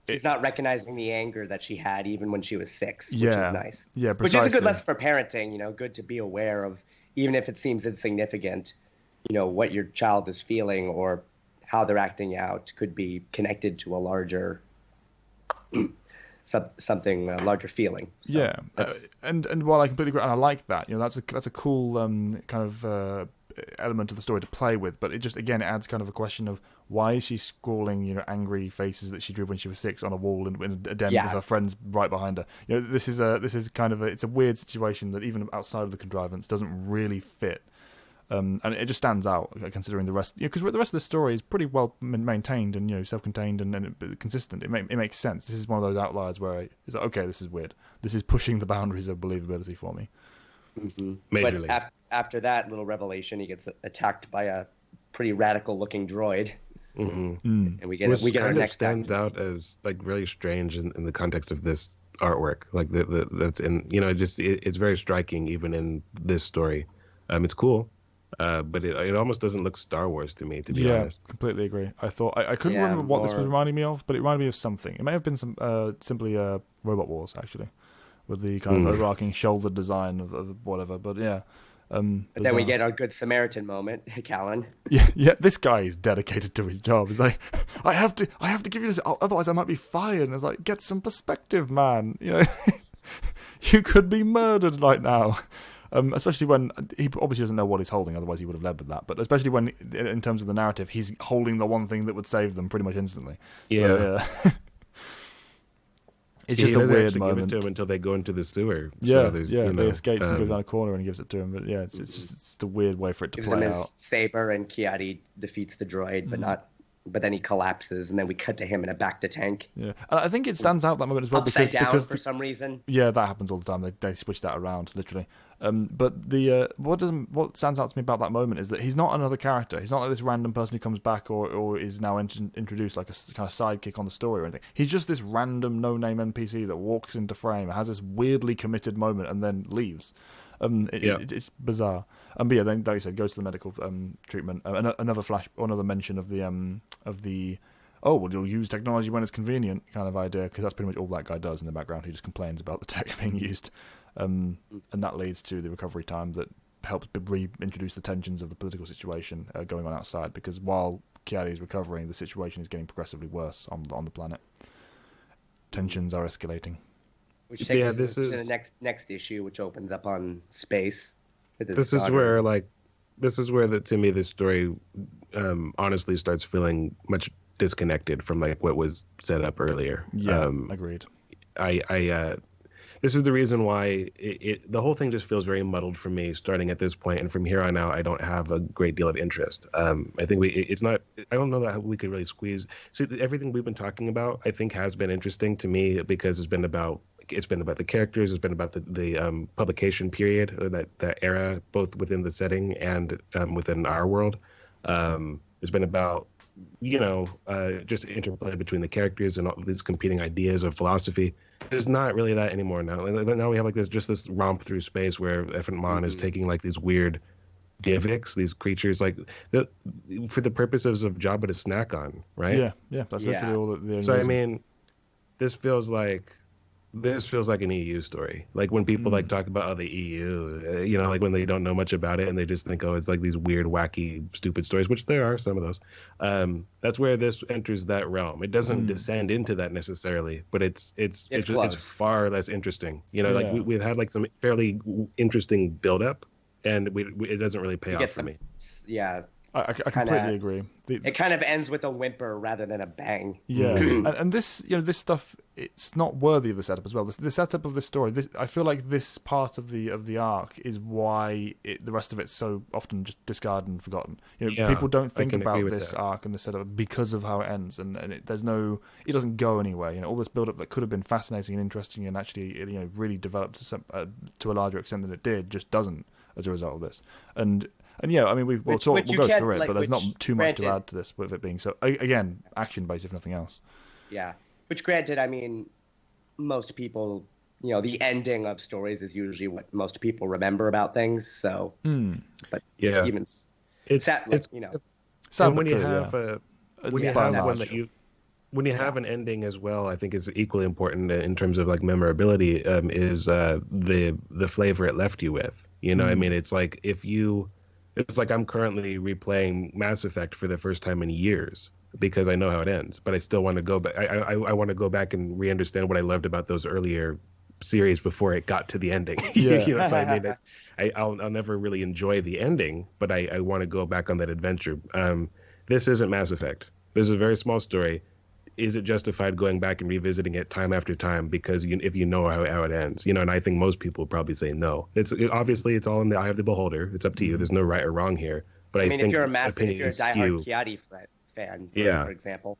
C: he's not recognizing the anger that she had even when she was 6, which
A: is
C: nice.
A: Yeah, precisely.
C: Which is a good lesson for parenting. Good to be aware of, even if it seems insignificant. What your child is feeling or how they're acting out could be connected to a larger something, a larger feeling. So
A: and while I completely agree, and I like that. That's a cool kind of element of the story to play with, but it just, again, it adds kind of a question of why is she scrawling, angry faces that she drew when she was 6 on a wall in a den with her friends right behind her. This is kind of it's a weird situation that even outside of the contrivance doesn't really fit. And it just stands out considering the rest, because the rest of the story is pretty well maintained and self-contained and consistent. It makes sense. This is one of those outliers where it's like, okay, this is weird. This is pushing the boundaries of believability for me.
C: Mm-hmm. Majorly. But after that little revelation, he gets attacked by a pretty radical-looking droid.
B: Mm-hmm.
C: And we get our next
B: stands out as like really strange in the context of this artwork. Like that's in it's very striking even in this story. It's cool. But it almost doesn't look Star Wars to me, to be honest.
A: Yeah, completely agree. I thought I couldn't remember what this was reminding me of, but it reminded me of something. It may have been simply Robot Wars, actually, with the kind of overarching shoulder design of whatever. But yeah.
C: But then we get our Good Samaritan moment, Callan.
A: Yeah. This guy is dedicated to his job. He's like, I have to give you this, otherwise I might be fired. And it's like, get some perspective, man. You could be murdered right now. Especially when he obviously doesn't know what he's holding, otherwise he would have led with that. But especially when, in terms of the narrative, he's holding the one thing that would save them pretty much instantly.
B: Yeah.
A: So, it's just a weird moment.
B: Give it to him until they go into the sewer.
A: Yeah, so they escape and goes down a corner and he gives it to him. But yeah, it's just a weird way for it to play out. His
C: saber and Ki-Adi defeats the droid, but then he collapses, and then we cut to him in a Bacta-tank.
A: Yeah, and I think it stands out that moment as well
C: because for some reason.
A: Yeah, that happens all the time. They switch that around literally. But the what stands out to me about that moment is that he's not another character. He's not like this random person who comes back or is now introduced like a kind of sidekick on the story or anything. He's just this random no-name NPC that walks into frame, has this weirdly committed moment, and then leaves. It's bizarre. But yeah, then like you said, goes to the medical treatment. Another mention of the you'll use technology when it's convenient kind of idea, because that's pretty much all that guy does in the background. He just complains about the tech being used, and that leads to the recovery time that helps reintroduce the tensions of the political situation going on outside. Because while Ki-Adi is recovering, the situation is getting progressively worse on the planet. Tensions are escalating.
C: Which takes us to the next issue, which opens up on space.
B: This is where to me this story honestly starts feeling much disconnected from like what was set up earlier.
A: Yeah, agreed.
B: This is the reason why the whole thing just feels very muddled for me starting at this point, and from here on out I don't have a great deal of interest. I think I don't know that we could really squeeze. See, everything we've been talking about I think has been interesting to me because it's been about the characters, it's been about the publication period, that era, both within the setting and within our world. It's been about just interplay between the characters and all these competing ideas of philosophy. There's not really that anymore now. Now we have like this romp through space where Mon is taking like these weird Givix, these creatures for the purposes of Jabba to snack on, right?
A: Yeah, that's literally all that.
B: So I mean, this feels like an EU story. Like when people like talk about the EU, like when they don't know much about it and they just think, it's like these weird, wacky, stupid stories, which there are some of those. That's where this enters that realm. It doesn't descend into that necessarily, but it's far less interesting. Like we've had like some fairly interesting build-up, and it doesn't really pay off for me.
C: Yeah.
A: I completely agree.
C: It kind of ends with a whimper rather than a bang.
A: Yeah, and this, this stuff, it's not worthy of the setup as well. The setup of the story, I feel like this part of the arc is why the rest of it's so often just discarded and forgotten. People don't think about this arc and the setup because of how it ends, and it doesn't go anywhere. All this build up that could have been fascinating and interesting and actually really developed to a larger extent than it did just doesn't as a result of this. And yeah, I mean, we'll go through it, but there's not too much to add to this with it being so, again, action-based, if nothing else.
C: Yeah. Which, granted, I mean, most people, the ending of stories is usually what most people remember about things, so. But
B: yeah.
C: Even
B: it's
A: sad,
B: when you have when you have an ending as well, I think is equally important in terms of like memorability, is the flavor it left you with. I mean, it's like it's like I'm currently replaying Mass Effect for the first time in years because I know how it ends, but I still want to go back. I want to go back and re-understand what I loved about those earlier series before it got to the ending.
A: Yeah.
B: You know, so I mean, I'll never really enjoy the ending, but I want to go back on that adventure. This isn't Mass Effect. This is a very small story. Is it justified going back and revisiting it time after time because if you know how it ends? You know, and I think most people would probably say no. Obviously it's all in the eye of the beholder. It's up to you. There's no right or wrong here. But I think
C: if you're a diehard Ki-Adi fan, for example.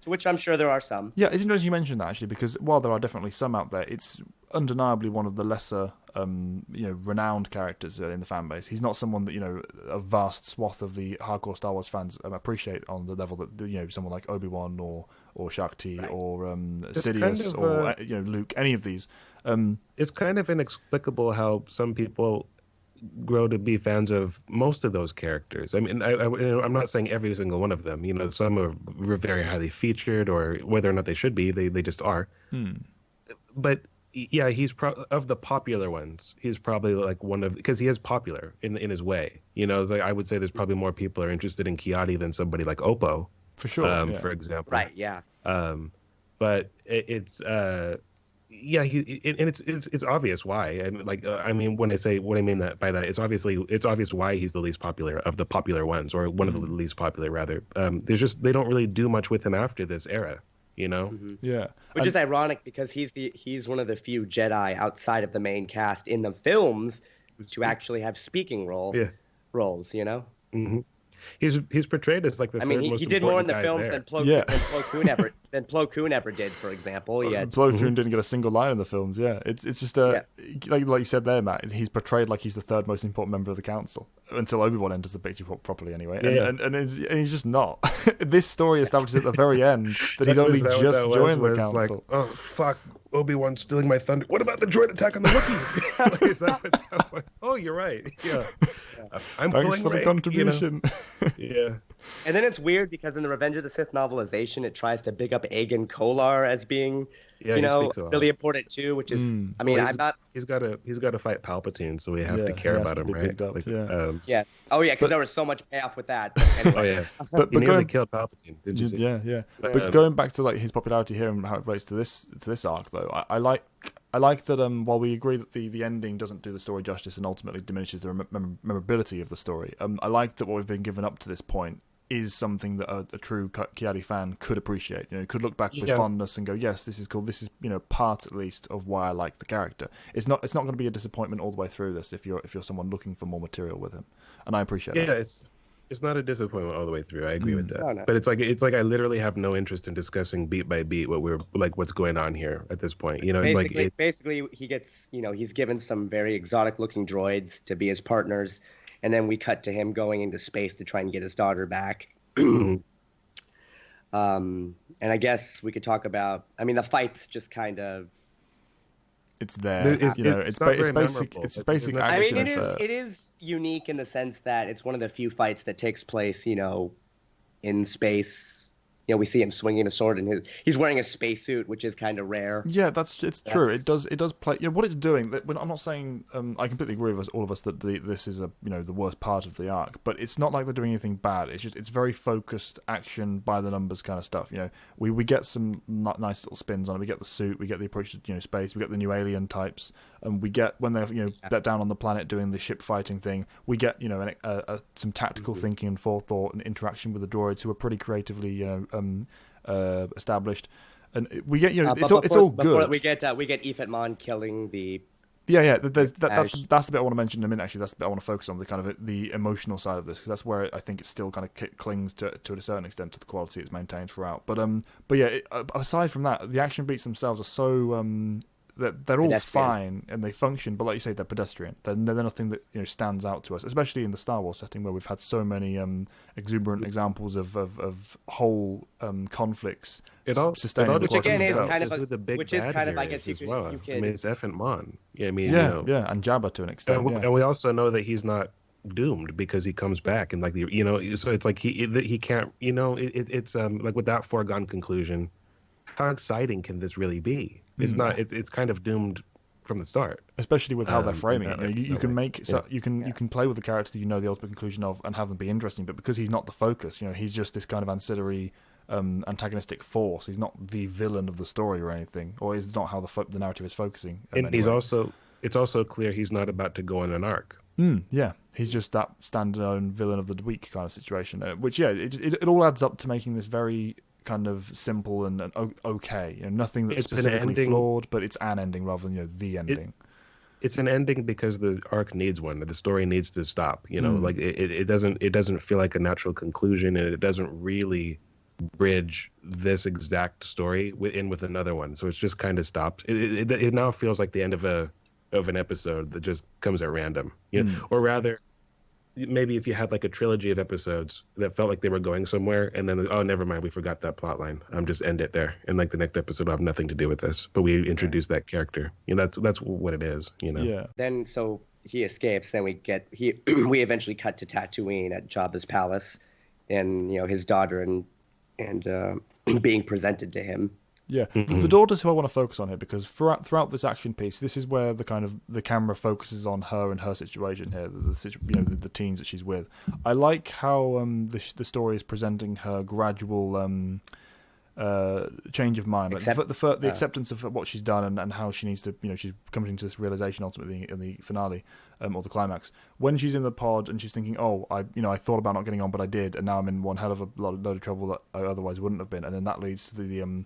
C: Which I'm sure there are some.
A: Yeah, it's interesting you mentioned that, actually, because while there are definitely some out there, it's undeniably one of the lesser, renowned characters in the fan base. He's not someone that, a vast swath of the hardcore Star Wars fans appreciate on the level that, someone like Obi-Wan or Shakti or Sidious or Luke, any of these.
B: It's kind of inexplicable how some people grow to be fans of most of those characters. I mean, I'm not saying every single one of them. Some are very highly featured, or whether or not they should be, they just are. But yeah, he's of the popular ones. He's probably like one of, because he is popular in his way. It's like, I would say there's probably more people are interested in Ki-Adi than somebody like Oppo,
A: for sure.
B: For example.
C: Right. Yeah.
B: But it's. Yeah, it's obvious why. When I say what I mean by that, it's obvious why he's the least popular of the popular ones, or one of the least popular rather. They don't really do much with him after this era,
C: Mm-hmm.
A: Yeah,
C: which is ironic because he's one of the few Jedi outside of the main cast in the films to actually have speaking roles.
B: Mm-hmm. He's portrayed as like the.
C: He did more in the films than Plo Koon ever did, for example.
A: Plo Koon didn't get a single line in the films. Yeah, it's just like you said there, Matt. He's portrayed like he's the third most important member of the council until Obi-Wan enters the picture properly, anyway. And he's just not. This story establishes at the very end that he's only just joined the council.
B: Like, oh fuck, Obi-Wan stealing my thunder. What about the droid attack on the Wookiee? Is that what sounds like? Oh, you're right. Yeah.
A: Thanks for the contribution.
B: Yeah.
C: And then it's weird because in the Revenge of the Sith novelization, it tries to big up Aegon Kolar as being, really important too. Which is,
B: He's got to fight Palpatine, so we have to care about him, right?
C: Yes. Oh yeah, because there was so much payoff with that.
B: Anyway. Oh yeah. But he nearly killed Palpatine, didn't you see?
A: Yeah. But going back to like his popularity here and how it relates to this arc, though, I like that. While we agree that the ending doesn't do the story justice and ultimately diminishes the memorability of the story, I like that what we've been given up to this point is something that a true Ki-Adi fan could appreciate. Could look back with fondness and go, yes, this is cool. This is part at least of why I like the character. It's not going to be a disappointment all the way through this if you're someone looking for more material with him, and I appreciate that.
B: Yeah, it's not a disappointment all the way through. I agree with that. No. But it's like I literally have no interest in discussing beat by beat what's going on here at this point.
C: Basically he gets he's given some very exotic looking droids to be his partners. And then we cut to him going into space to try and get his daughter back. And I guess we could talk about. The fight's just kind of.
A: It's there. It's basic. It's basic action.
C: It is unique in the sense that it's one of the few fights that takes place, in space. We see him swinging a sword, and he's wearing a spacesuit, which is kind of rare.
A: Yeah, it's true. It does play. What it's doing. I'm not saying. I completely agree with all of us that this is the worst part of the arc, but it's not like they're doing anything bad. It's very focused action by the numbers kind of stuff. We get some nice little spins on it. We get the suit. We get the approach to space. We get the new alien types, and we get when they're down on the planet doing the ship fighting thing. We get some tactical thinking and forethought and interaction with the droids who are pretty creatively established, and we get it's all good.
C: We get Ifat Mon killing the.
A: That's the bit I want to mention in a minute. Actually, that's the bit I want to focus on, the kind of the emotional side of this, because that's where I think it still kind of clings to a certain extent to the quality it's maintained throughout. But aside from that, the action beats themselves are so they're all fine and they function, but like you say, they're pedestrian. They're nothing that stands out to us, especially in the Star Wars setting where we've had so many exuberant examples of whole conflicts sustaining.
C: Which again is kind of
B: the big
C: I guess you could.
B: It's Ifat Mon.
A: And Jabba to an extent.
B: And we also know that he's not doomed because he comes back and so it's like he can't. It's like with that foregone conclusion. How exciting can this really be? It's not. It's kind of doomed from the start.
A: Especially with how they're framing it. You can make you can play with the character that the ultimate conclusion of and have them be interesting, but because he's not the focus, he's just this kind of ancillary antagonistic force. He's not the villain of the story or anything, or is not how the narrative is focusing.
B: And it's also clear he's not about to go on an arc.
A: Yeah, he's just that standalone villain of the week kind of situation, which it all adds up to making this very kind of simple and okay. Nothing that's specifically flawed, but it's an ending rather than the ending.
B: It's an ending because the arc needs one. The story needs to stop. Like it doesn't feel like a natural conclusion, and it doesn't really bridge this exact story with another one. So it's just kind of stopped. It now feels like the end of an episode that just comes at random. Or rather, maybe if you had like a trilogy of episodes that felt like they were going somewhere, and then never mind, we forgot that plot line. Just end it there, and like the next episode will have nothing to do with this, but we introduced that character. That's what it is.
A: Yeah.
C: Then so he escapes. Then we eventually cut to Tatooine at Jabba's palace, and his daughter and being presented to him.
A: Yeah, the daughters who I want to focus on here, because throughout this action piece, this is where the camera focuses on her and her situation here, the teens that she's with. I like how the story is presenting her gradual change of mind, the acceptance of what she's done and how she needs to, she's coming to this realization ultimately in the finale or the climax. When she's in the pod and she's thinking, I thought about not getting on, but I did, and now I'm in one hell of a load of trouble that I otherwise wouldn't have been. And then that leads to the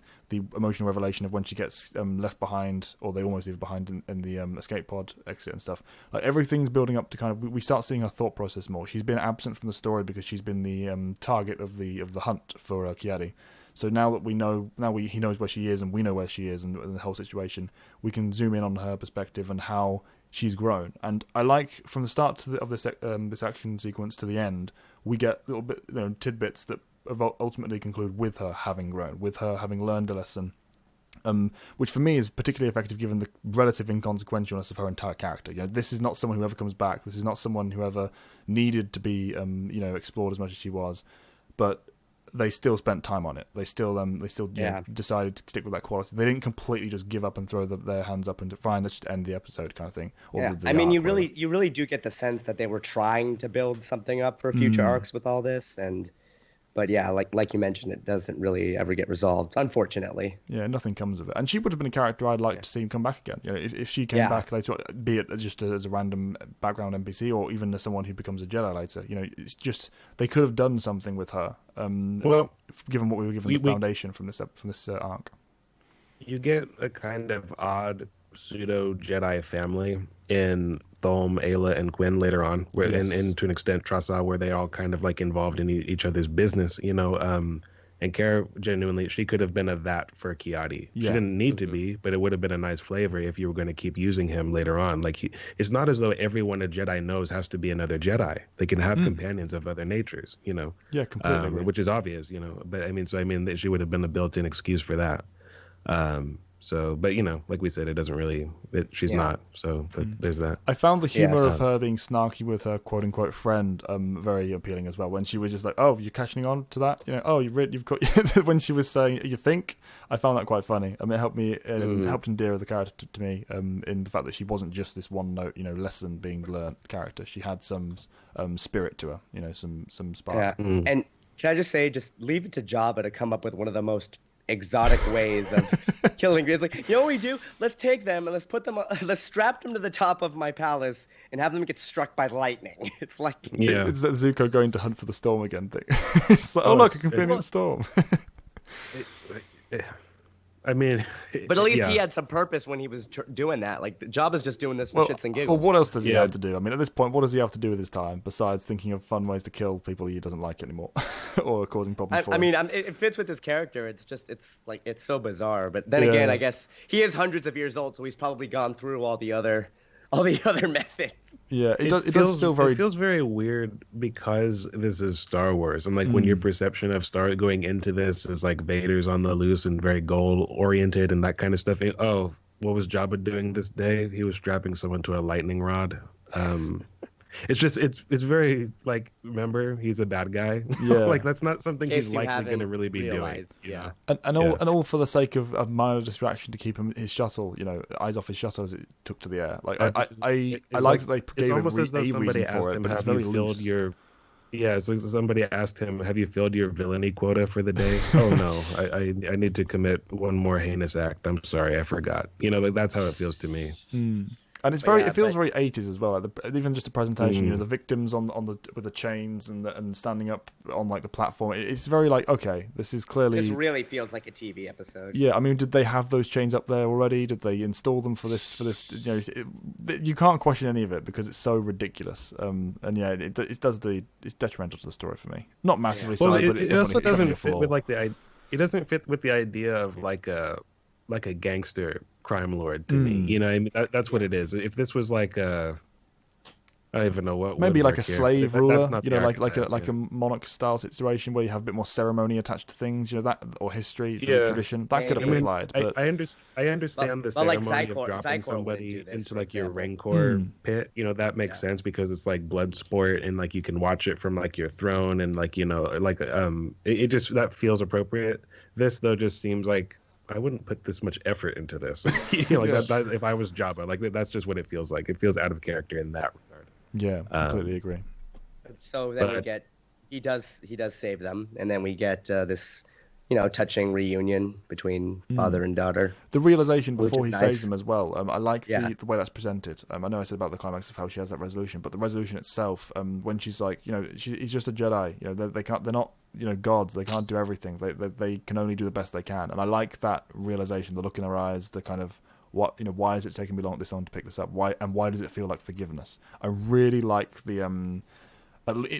A: emotional revelation of when she gets left behind, or they almost leave behind in the escape pod exit and stuff. Like everything's building up to kind of, we start seeing her thought process more. She's been absent from the story because she's been the target of the hunt for Ki-Adi. So now that he knows where she is and we know where she is and the whole situation, we can zoom in on her perspective and how she's grown. And I like from the start of this action sequence to the end, we get little bit tidbits that ultimately conclude with her having grown, with her having learned a lesson, which for me is particularly effective given the relative inconsequentialness of her entire character. This is not someone who ever comes back. This is not someone who ever needed to be explored as much as she was, but they still spent time on it. They still decided to stick with that quality. They didn't completely just give up and throw their hands up and fine, let's just end the episode kind of thing.
C: You really do get the sense that they were trying to build something up for future arcs with all this, but yeah, like you mentioned, it doesn't really ever get resolved, unfortunately.
A: Yeah, nothing comes of it. And she would have been a character I'd like to see him come back again. If she came back later, be it just as a random background NPC or even as someone who becomes a Jedi later, it's just they could have done something with her. Given what we were given the foundation from this arc,
B: you get a kind of odd pseudo Jedi family in Thom, Ayla, and Quinn later on, where and to an extent Trasa, where they all kind of like involved in each other's business, and Cara, genuinely, she could have been that for Ki-Adi. She didn't need to be, but it would have been a nice flavor if you were going to keep using him later on. Like it's not as though everyone a Jedi knows has to be another Jedi. They can have companions of other natures,
A: Yeah, completely.
B: which is obvious, But that she would have been a built-in excuse for that. But like we said, it doesn't really. She's not. So there's that.
A: I found the humor of her being snarky with her quote unquote friend very appealing as well. When she was just like, "Oh, you're catching on to that," you've got. When she was saying, "You think," I found that quite funny. It helped endear the character to me in the fact that she wasn't just this one note, lesson being learned character. She had some spirit to her, some spark. Yeah.
C: And can I just say, just leave it to Jabba to come up with one of the most exotic ways of killing. It's like, what we do? Let's take them and let's strap them to the top of my palace and have them get struck by lightning. It's like,
A: it's that Zuko going to hunt for the storm again thing. It's like, look, I can feel the storm.
C: But at least he had some purpose when he was doing that. Like, Jabba's just doing this for shits and giggles.
A: Well, what else does he have to do? At this point, what does he have to do with his time besides thinking of fun ways to kill people he doesn't like anymore or causing problems for him?
C: It fits with his character. It's so bizarre. But then again, I guess he is hundreds of years old, so he's probably gone through all the other methods.
A: Yeah, it does feel very.
B: It feels very weird because this is Star Wars, and when your perception of Star going into this is like Vader's on the loose and very goal oriented and that kind of stuff. What was Jabba doing this day? He was strapping someone to a lightning rod. It's very like, remember, he's a bad guy.
A: Yeah,
B: like that's not something he's likely going to really be doing.
C: Yeah,
A: and all for the sake of minor distraction to keep his shuttle, eyes off his shuttle as it took to the air. Like I like that they gave
B: it's almost as though
A: a
B: somebody
A: reason
B: asked
A: for it,
B: him,
A: but it's
B: "Have
A: very
B: you filled
A: loose.
B: your Yeah, so somebody asked him, "Have you filled your villainy quota for the day?" Oh no, I need to commit one more heinous act. I'm sorry, I forgot. That's how it feels to me.
A: And it's it feels very 80s as well. Like even just the presentation, the victims on the with the chains and standing up on like the platform. It's very like, okay, this is clearly.
C: This really feels like a TV episode.
A: Yeah, I mean, did they have those chains up there already? Did they install them for this? You can't question any of it because it's so ridiculous. And yeah, it's detrimental to the story for me. Not massively so, but it also doesn't fit
B: with it doesn't fit with the idea of like a gangster crime lord to me. I mean, that's what it is. If this was like I don't even know what.
A: Maybe like a slave ruler, like a monarch style situation where you have a bit more ceremony attached to things, that or history, tradition. That could have been applied. But
B: I understand the ceremony of dropping somebody into like your Rancor pit. That makes sense because it's like blood sport and like you can watch it from like your throne and like it just that feels appropriate. This though just seems like I wouldn't put this much effort into this. That, if I was Jabba, that's just what it feels like. It feels out of character in that regard.
A: Yeah, completely agree.
C: So then we get he does save them, and then we get this touching reunion between father and daughter.
A: The realization before he saves them as well. I like the way that's presented. I know I said about the climax of how she has that resolution, but the resolution itself, when she's like, he's just a Jedi. They can't. They're not gods. They can't do everything. They can only do the best they can. And I like that realization. The look in her eyes. The kind of why is it taking me this long to pick this up? Why does it feel like forgiveness? I really like the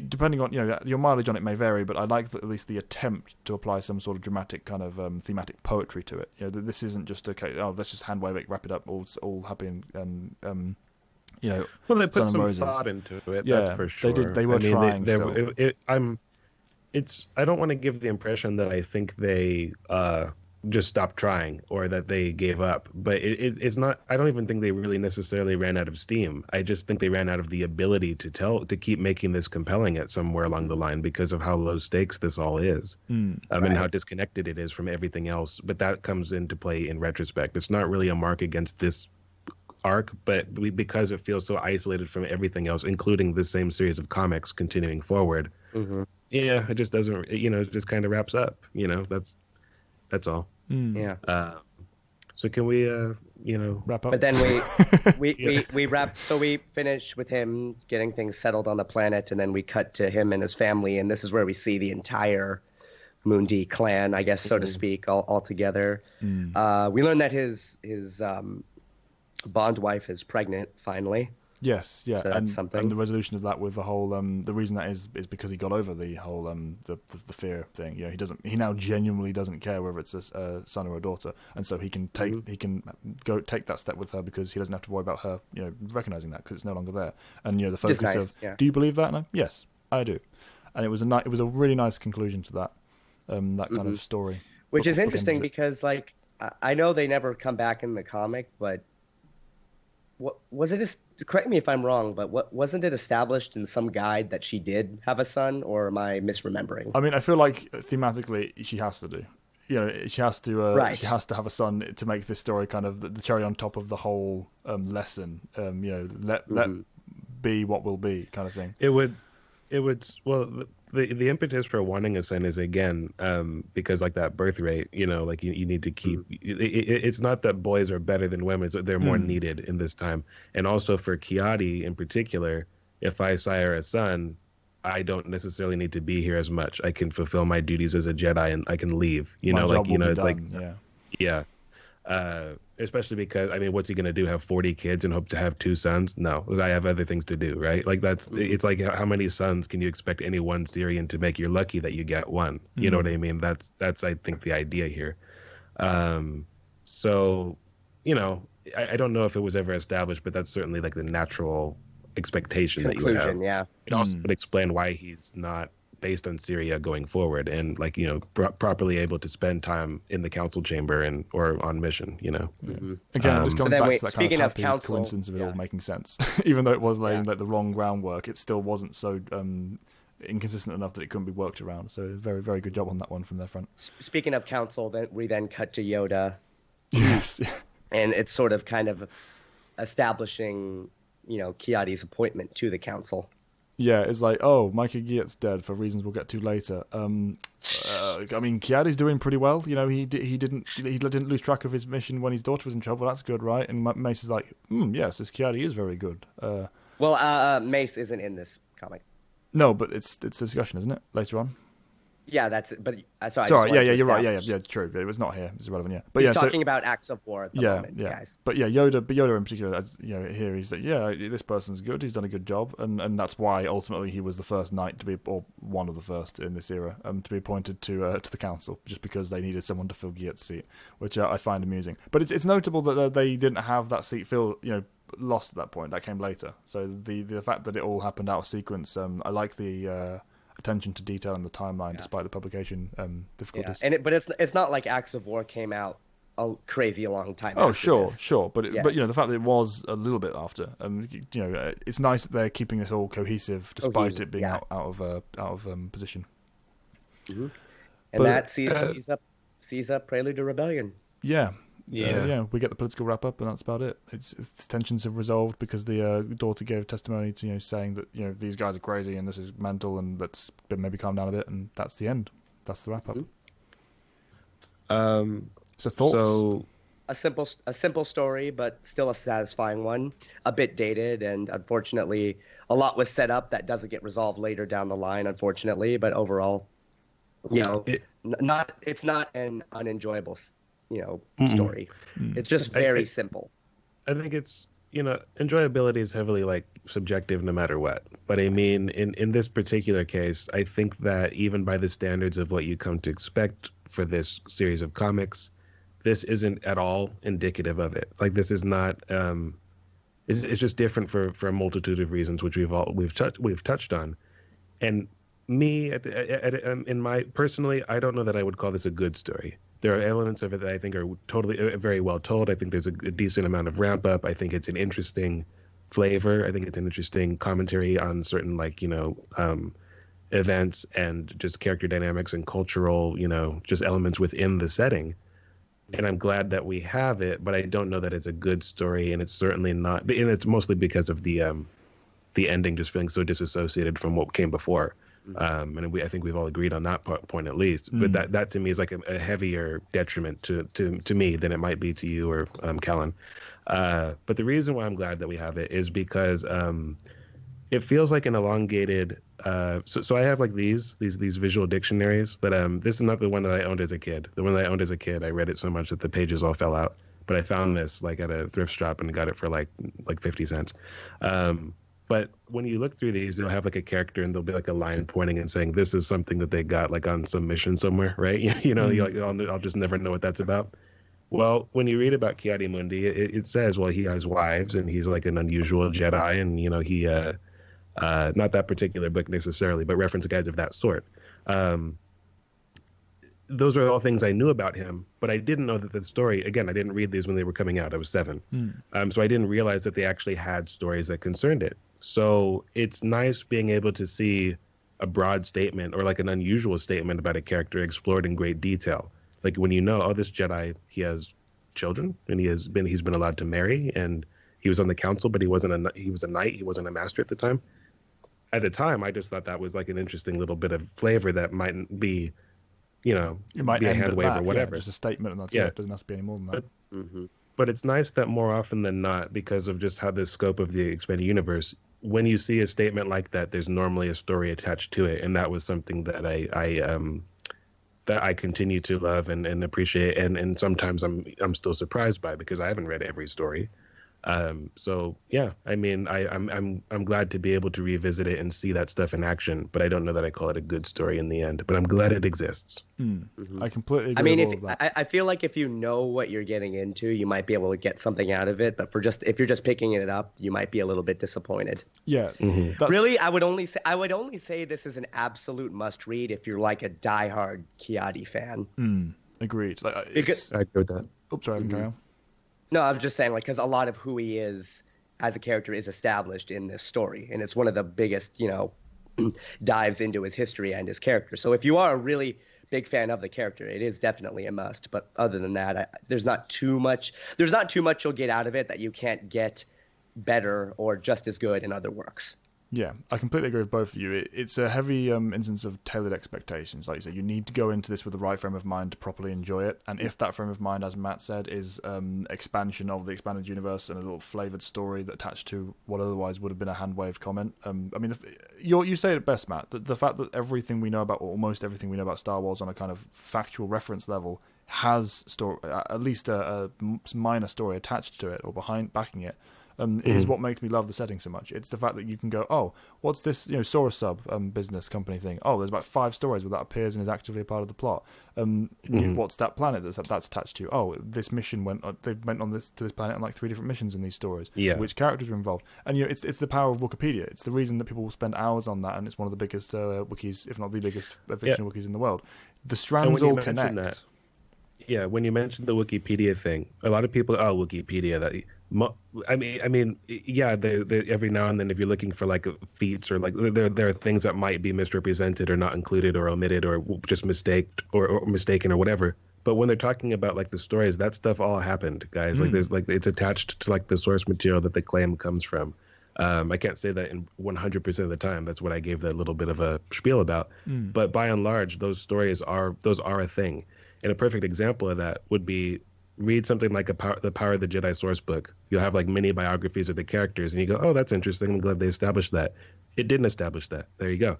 A: depending on your mileage on it may vary, but I like at least the attempt to apply some sort of dramatic kind of thematic poetry to it. This isn't just let's just hand wave it, wrap it up, all happy and
B: Well, they put some thought into it.
A: Yeah,
B: that's for sure.
A: They did. They were trying.
B: I don't want to give the impression that I think they just stopped trying or that they gave up, but it's not. I don't even think they really necessarily ran out of steam. I just think they ran out of the ability to keep making this compelling at somewhere along the line because of how low stakes this all is, and how disconnected it is from everything else. But that comes into play in retrospect. It's not really a mark against this arc, but because it feels so isolated from everything else, including this same series of comics continuing forward. Yeah, it just doesn't. It just kind of wraps up. That's all.
C: Yeah.
B: So can we,
A: wrap up?
C: But then we wrap. So we finish with him getting things settled on the planet, and then we cut to him and his family, and this is where we see the entire Mundi clan, I guess, so to speak, all together. We learn that his Bond wife is pregnant finally.
A: Yes, yeah,
C: so
A: and the resolution of that with the whole the reason that is because he got over the whole the fear thing. He now genuinely doesn't care whether it's a son or a daughter, and so he can go take that step with her because he doesn't have to worry about her recognizing that because it's no longer there. And the focus do you believe that? And yes, I do. And it was a really nice conclusion to that kind of story.
C: Which is interesting because like I know they never come back in the comic, but what was it? Correct me if I'm wrong, but wasn't it established in some guide that she did have a son, or am I misremembering?
A: I mean, I feel like thematically she has to do. She has to. She has to have a son to make this story kind of the cherry on top of the whole lesson. Let be what will be, kind of thing.
B: It would. Well, the impetus for wanting a son is again because like that birth rate. Like you need to keep. It's not that boys are better than women; they're more needed in this time. And also for Ki-Adi in particular, if I sire a son, I don't necessarily need to be here as much. I can fulfill my duties as a Jedi and I can leave. It's
A: done.
B: like yeah. Especially because what's he gonna do? Have 40 kids and hope to have 2 sons? No, I have other things to do, right? Like it's like how many sons can you expect any one Syrian to make? You're lucky that you get one. You know what I mean? That's I think the idea here. So, I don't know if it was ever established, but that's certainly like the natural expectation that you have.
C: Yeah.
B: It also would explain why he's not based on Cerea going forward and properly able to spend time in the council chamber or on mission.
A: Again, it just comes back to that kind of happy coincidence of it all making sense. Even though it was laying like the wrong groundwork, it still wasn't so inconsistent enough that it couldn't be worked around. So very, very good job on that one from their front.
C: Speaking of council, we then cut to Yoda.
A: Yes.
C: And it's sort of kind of establishing Ki-Adi's appointment to the council.
A: Yeah, it's like, oh, Micah Giet's dead for reasons we'll get to later. I mean, Ki-Adi's doing pretty well. You know, he didn't lose track of his mission when his daughter was in trouble. That's good, right? And Mace is like, yes, this Ki-Adi is very good.
C: Mace isn't in this comic.
A: No, but it's a discussion, isn't it? Later on.
C: Yeah, that's it. But
A: sorry, you're right. Yeah, true. It was not here. It's irrelevant. Yeah, but
C: he's talking about acts of war at the moment, guys.
A: But Yoda in particular, here he's like, this person's good. He's done a good job, and that's why ultimately he was the first knight to be, or one of the first in this era, to be appointed to the council, just because they needed someone to fill Giet's seat, which I find amusing. But it's notable that they didn't have that seat filled, lost at that point. That came later. So the fact that it all happened out of sequence, I like the attention to detail in the timeline, despite the publication difficulties.
C: Yeah. But it's not like Acts of War came out a crazy long time.
A: Oh, sure. But the fact that it was a little bit after, it's nice that they're keeping this all cohesive despite it being out of position.
C: Mm-hmm. And that sees up Prelude to Rebellion.
A: Yeah. We get the political wrap up, and that's about it. It's tensions have resolved because the daughter gave testimony to saying that these guys are crazy and this is mental, and let's maybe calm down a bit, and that's the end. That's the wrap up. So thoughts?
C: So a simple story, but still a satisfying one. A bit dated, and unfortunately, a lot was set up that doesn't get resolved later down the line. Unfortunately, but overall, it's not an unenjoyable story. It's just very simple.
B: I think it's enjoyability is heavily subjective no matter what. But I mean, in this particular case, I think that even by the standards of what you come to expect for this series of comics, this isn't at all indicative of it. This is not. It's just different for a multitude of reasons, which we've touched on. And me, personally, I don't know that I would call this a good story. There are elements of it that I think are totally very well told. I think there's a decent amount of ramp up. I think it's an interesting flavor. I think it's an interesting commentary on certain events and just character dynamics and cultural, just elements within the setting. And I'm glad that we have it, but I don't know that it's a good story, and it's certainly not. And it's mostly because of the ending just feeling so disassociated from what came before. And I think we've all agreed on that point at least. But that to me is a heavier detriment to me than it might be to you or Callan. But the reason why I'm glad that we have it is because it feels like an elongated. So I have these visual dictionaries that this is not the one that I owned as a kid. The one that I owned as a kid, I read it so much that the pages all fell out. But I found this at a thrift shop and got it for like 50 cents. But when you look through these, they'll have a character and there'll be a line pointing and saying, this is something that they got on some mission somewhere, right? You're I'll just never know what that's about. Well, when you read about Ki-Adi-Mundi, it says, well, he has wives and he's an unusual Jedi. And, he, not that particular book necessarily, but reference guides of that sort. Those are all things I knew about him, but I didn't know that the story, again, I didn't read these when they were coming out. I was 7. So I didn't realize that they actually had stories that concerned it. So it's nice being able to see a broad statement or an unusual statement about a character explored in great detail. When this Jedi, he has children and he's been allowed to marry, and he was on the council, but he was a knight. He wasn't a master at the time. At the time, I just thought that was an interesting little bit of flavor that mightn't be, it might be a hand wave or whatever.
A: Just a statement, and that's it. It doesn't have to be any more than that.
B: But it's nice that more often than not, because of just how the scope of the expanded universe, when you see a statement like that, there's normally a story attached to it, and that was something that I continue to love and appreciate, and sometimes I'm still surprised by, because I haven't read every story. So yeah, I mean, I'm glad to be able to revisit it and see that stuff in action, but I don't know that I call it a good story in the end, but I'm glad it exists.
A: I completely agree with all of that.
C: I feel like if you know what you're getting into, you might be able to get something out of it, but if you're just picking it up, you might be a little bit disappointed.
A: Yeah.
C: Really, I would only say this is an absolute must read if you're a diehard Ki-Adi fan.
A: Agreed.
B: I agree with that.
A: Oops, sorry, I can carry on.
C: No, I was just saying, because a lot of who he is as a character is established in this story, and it's one of the biggest, dives into his history and his character. So if you are a really big fan of the character, it is definitely a must. But other than that, there's not too much you'll get out of it that you can't get better or just as good in other works.
A: Yeah, I completely agree with both of you. It's a heavy instance of tailored expectations. Like you said, you need to go into this with the right frame of mind to properly enjoy it. And if that frame of mind, as Matt said, is expansion of the expanded universe and a little flavoured story that attached to what otherwise would have been a hand-waved comment. I mean, you say it best, Matt. The fact that everything we know about, or almost everything we know about Star Wars on a kind of factual reference level, has at least a minor story attached to it or backing it. Is what makes me love the setting so much. It's the fact that you can go, oh, what's this, Sora Sub business company thing? Oh, there's about 5 stories where that appears and is actively a part of the plot. What's that planet that's attached to? Oh, this mission they went on to this planet on like 3 different missions in these stories.
B: Yeah.
A: Which characters are involved? And it's the power of Wikipedia. It's the reason that people will spend hours on that, and it's one of the biggest wikis, if not the biggest fictional wikis in the world. The strands all connect.
B: Yeah, when you mentioned the Wikipedia thing, a lot of people, Wikipedia. I mean, yeah. They every now and then, if you're looking for like feats or like there are things that might be misrepresented or not included or omitted or just mistaken or whatever. But when they're talking about like the stories, that stuff all happened, guys. Like there's it's attached to like the source material that the claim comes from. I can't say that in 100% of the time. That's what I gave that little bit of a spiel about. But by and large, those stories are a thing. And a perfect example of that would be read something like the Power of the Jedi source book. You'll have like mini biographies of the characters, and you go, "Oh, that's interesting. I'm glad they established that." It didn't establish that. There you go.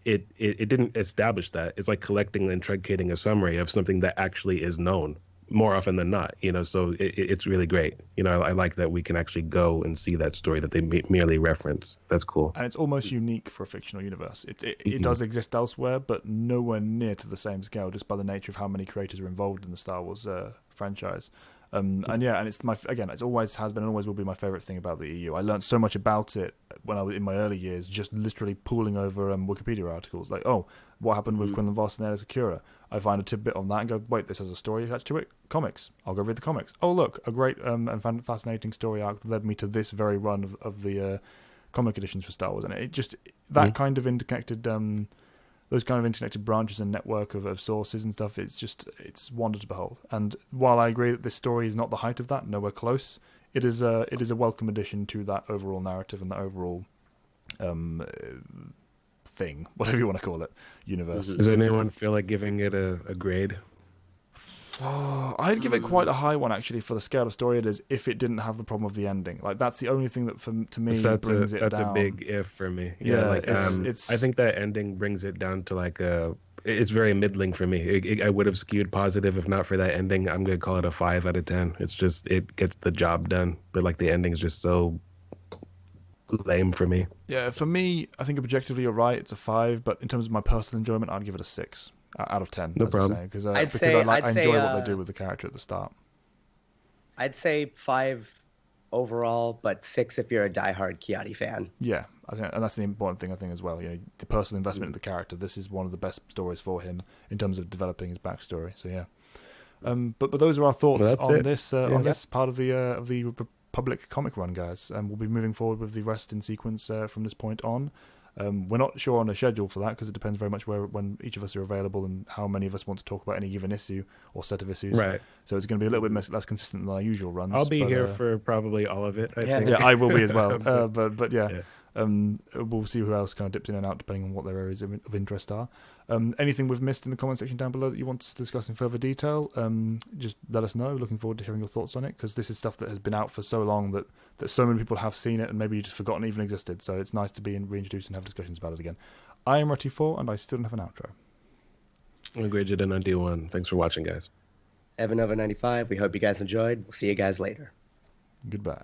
B: It didn't establish that. It's like collecting and truncating a summary of something that actually is known more often than not. So it's really great. I like that we can actually go and see that story that they merely reference. That's cool.
A: And it's almost unique for a fictional universe. It does exist elsewhere, but nowhere near to the same scale, just by the nature of how many creators are involved in the Star Wars franchise. And it's always has been and always will be my favorite thing about the EU. I learned so much about it when I was in my early years, just literally pulling over Wikipedia articles. Like, oh, what happened with Quinlan Vos and Aayla Secura? I find a tidbit on that and go, wait, this has a story attached to it. Comics. I'll go read the comics. Oh, look, a great and fascinating story arc that led me to this very run of the comic editions for Star Wars. And it just that kind of interconnected. Those kind of interconnected branches and network of sources and stuff, it's wonder to behold. And while I agree that this story is not the height of that, nowhere close, it is a welcome addition to that overall narrative and that overall thing, whatever you want to call it, universe.
B: Does anyone feel like giving it a grade?
A: Oh, I'd give it quite a high one actually for the scale of story it is. If it didn't have the problem of the ending, like that's the only thing that to me brings it down.
B: That's a big if for me.
A: It's
B: I think that ending brings it down to like it's very middling for me. I would have skewed positive if not for that ending. I'm gonna call it a 5 out of 10. It's just it gets the job done, but like the ending's just so lame for me.
A: Yeah, for me, I think objectively you're right. It's a 5, but in terms of my personal enjoyment, I'd give it a 6. Out of 10,
B: no problem.
A: Because I enjoy what they do with the character at the start.
C: I'd say 5 overall, but 6 if you're a diehard Ki-Adi fan.
A: Yeah, I think, and that's the important thing I think as well. The personal investment in the character. This is one of the best stories for him in terms of developing his backstory. So yeah, but those are our thoughts on this part of the Republic comic run, guys. And we'll be moving forward with the rest in sequence from this point on. We're not sure on a schedule for that because it depends very much when each of us are available and how many of us want to talk about any given issue or set of issues.
B: Right.
A: So it's going to be a little bit less consistent than our usual runs.
B: I'll be here for probably all of it. I think.
A: Yeah, I will be as well. But yeah. We'll see who else kind of dips in and out depending on what their areas of interest are. Anything we've missed in the comment section down below that you want to discuss in further detail, just let us know. Looking forward to hearing your thoughts on it because this is stuff that has been out for so long that so many people have seen it and maybe you just forgotten it even existed. So it's nice to be reintroduced and have discussions about it again. I am Rutty4 and I still don't have an outro.
B: I'm Grade91. Thanks for watching, guys.
C: Evan over 95. We hope you guys enjoyed. We'll see you guys later.
A: Goodbye.